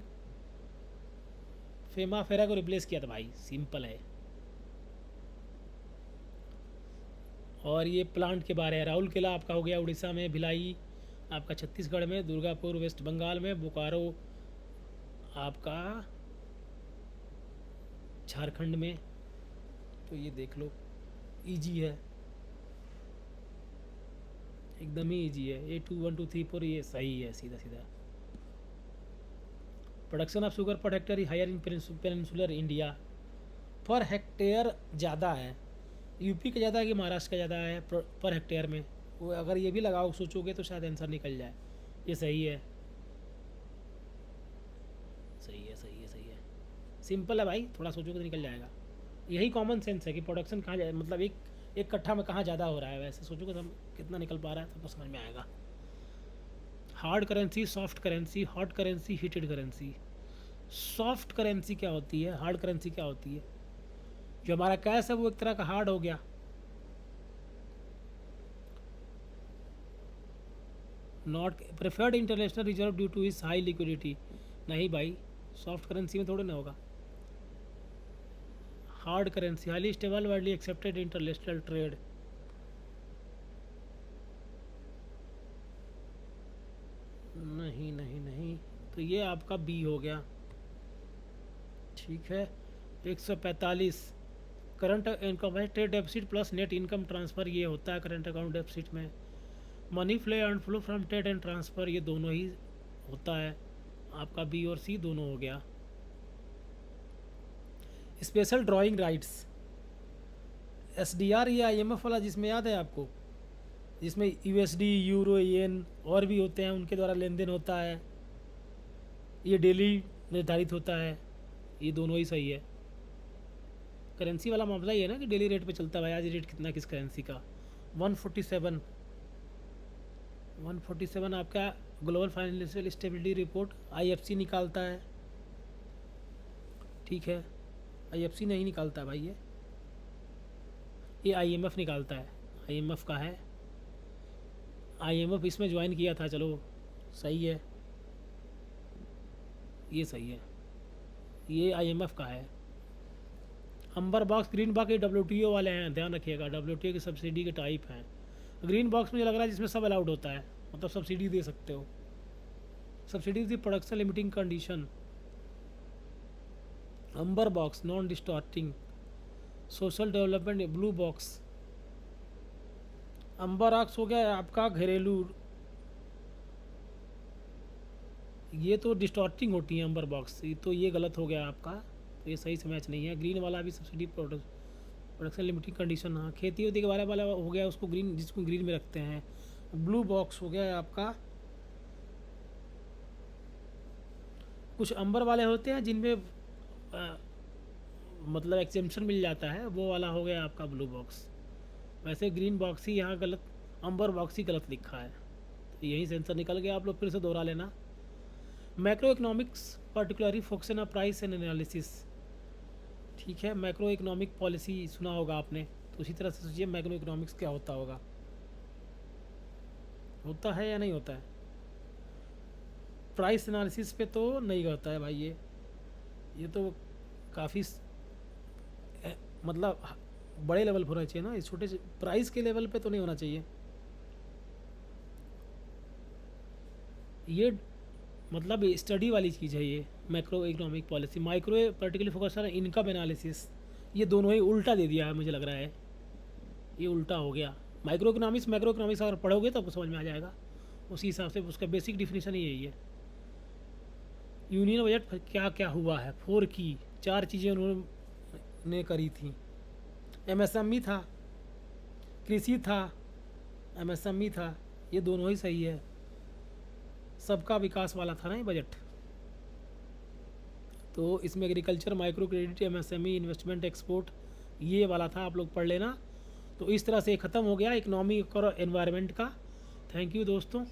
फेमा फेरा को रिप्लेस किया था भाई, सिंपल है। और ये प्लांट के बारे है। राहुल किला आपका हो गया उड़ीसा में, भिलाई आपका छत्तीसगढ़ में, दुर्गापुर वेस्ट बंगाल में, बोकारो आपका झारखंड में। तो ये देख लो, इजी है, एकदम ही इजी है। A2 1 2 3 4 ये सही है, सीधा सीधा। Production of sugar per hectare higher in peninsular India, per hectare ज़्यादा है। यूपी का ज़्यादा है कि महाराष्ट्र का ज़्यादा है पर हेक्टेयर में, वो अगर ये भी लगाओ सोचोगे तो शायद आंसर निकल जाए। ये सही है, सही है, सही है, सही है, सिंपल है भाई, थोड़ा सोचोगे तो निकल जाएगा। यही कॉमन सेंस है कि प्रोडक्शन कहाँ जाए, मतलब एक कट्ठा में कहाँ ज़्यादा हो रहा है, वैसे सोचोगे तो हम कितना निकल पा रहा है तो समझ में आएगा। Hard currency, soft currency, hot currency, heated currency. Soft currency क्या होती है, हार्ड करेंसी क्या होती है? जो हमारा कैश है वो एक तरह का हार्ड हो गया। Not preferred international reserve due two is high liquidity, नहीं भाई, सॉफ्ट करेंसी में थोड़े ना होगा। Hard currency, highly stable widely accepted international trade. नहीं नहीं नहीं, तो ये आपका बी हो गया। ठीक है, 145 करंट इनकम है, trade deficit plus net income transfer, ये होता है करंट अकाउंट डेफिसिट में। Money flow and flow from trade and transfer, ये दोनों ही होता है, आपका बी और सी दोनों हो गया। स्पेशल ड्राइंग राइट्स, SDR या IMF वाला जिसमें याद है आपको, जिसमें यूएसडी, यूरो, येन और भी होते हैं, उनके द्वारा लेन देन होता है। ये डेली निर्धारित होता है, ये दोनों ही सही है। करेंसी वाला मामला ये है ना कि डेली रेट पे चलता है भाई, आज रेट कितना किस करेंसी का। 147 आपका global financial stability report IFC निकालता है, ठीक है। आईएफसी नहीं निकालता भाई, ये आईएमएफ निकालता है, आईएमएफ का है। आईएमएफ इसमें ज्वाइन किया था, चलो सही है, ये सही है, ये आईएमएफ का है। अंबर बॉक्स, ग्रीन बॉक्स ये डब्ल्यूटीओ वाले हैं, ध्यान रखिएगा, डब्ल्यूटीओ की सब्सिडी के टाइप हैं। ग्रीन बॉक्स मुझे लग रहा है जिसमें सब अलाउड होता है, मतलब सब्सिडी दे सकते हो। Subsidy the production limiting condition. Ambar box non distorting, social development blue box. Ambar box हो गया आपका घरेलू, ये तो डिस्टॉर्टिंग होती है अंबर बॉक्स, तो ये गलत हो गया आपका, तो ये सही से मैच नहीं है। ग्रीन वाला भी सब्सिडी प्रोडक्शन लिमिटिंग कंडीशन, हाँ खेती वेती के बारे वाला हो गया, उसको ग्रीन, जिसको ग्रीन में रखते हैं। ब्लू बॉक्स हो गया आपका, कुछ अंबर वाले होते हैं जिनमें मतलब एग्जेम्पशन मिल जाता है, वो वाला हो गया आपका ब्लू बॉक्स। वैसे ग्रीन बॉक्स ही यहाँ गलत, अंबर बॉक्स ही गलत लिखा है, तो यही सेंसर निकल गया, आप लोग फिर से दोहरा लेना। Macro economics particularly focus on price and analysis, ठीक है। मैक्रो इकोनॉमिक पॉलिसी सुना होगा आपने, तो उसी तरह से सोचिए मैक्रो इकोनॉमिक्स क्या होता होगा, होता है या नहीं होता है। प्राइस एनालिसिस पे तो नहीं होता है भाई, ये तो काफ़ी मतलब बड़े लेवल पर होना चाहिए ना, इस छोटे से प्राइस के लेवल पे तो नहीं होना चाहिए। ये मतलब स्टडी वाली चीज़ है ये macro economic policy. Micro particularly focus है इनकम एनालिसिस, ये दोनों ही उल्टा दे दिया है मुझे लग रहा है, ये उल्टा हो गया। माइक्रो इकोनॉमिक्स मैक्रो इकोनॉमिक्स अगर पढ़ोगे तो आपको समझ में आ जाएगा, उसी हिसाब से उसका बेसिक डिफिनीशन ही यही है। यूनियन बजट क्या क्या हुआ है, 4 की 4 चीज़ें उन्होंने करी थी। एमएसएमई था, कृषि था, एमएसएमई था, ये दोनों ही सही है। सबका विकास वाला था ना ये बजट, तो इसमें agriculture, micro credit, MSME, investment, export, ये वाला था, आप लोग पढ़ लेना। तो इस तरह से ख़त्म हो गया इकोनॉमी और एनवायरनमेंट का। थैंक यू दोस्तों।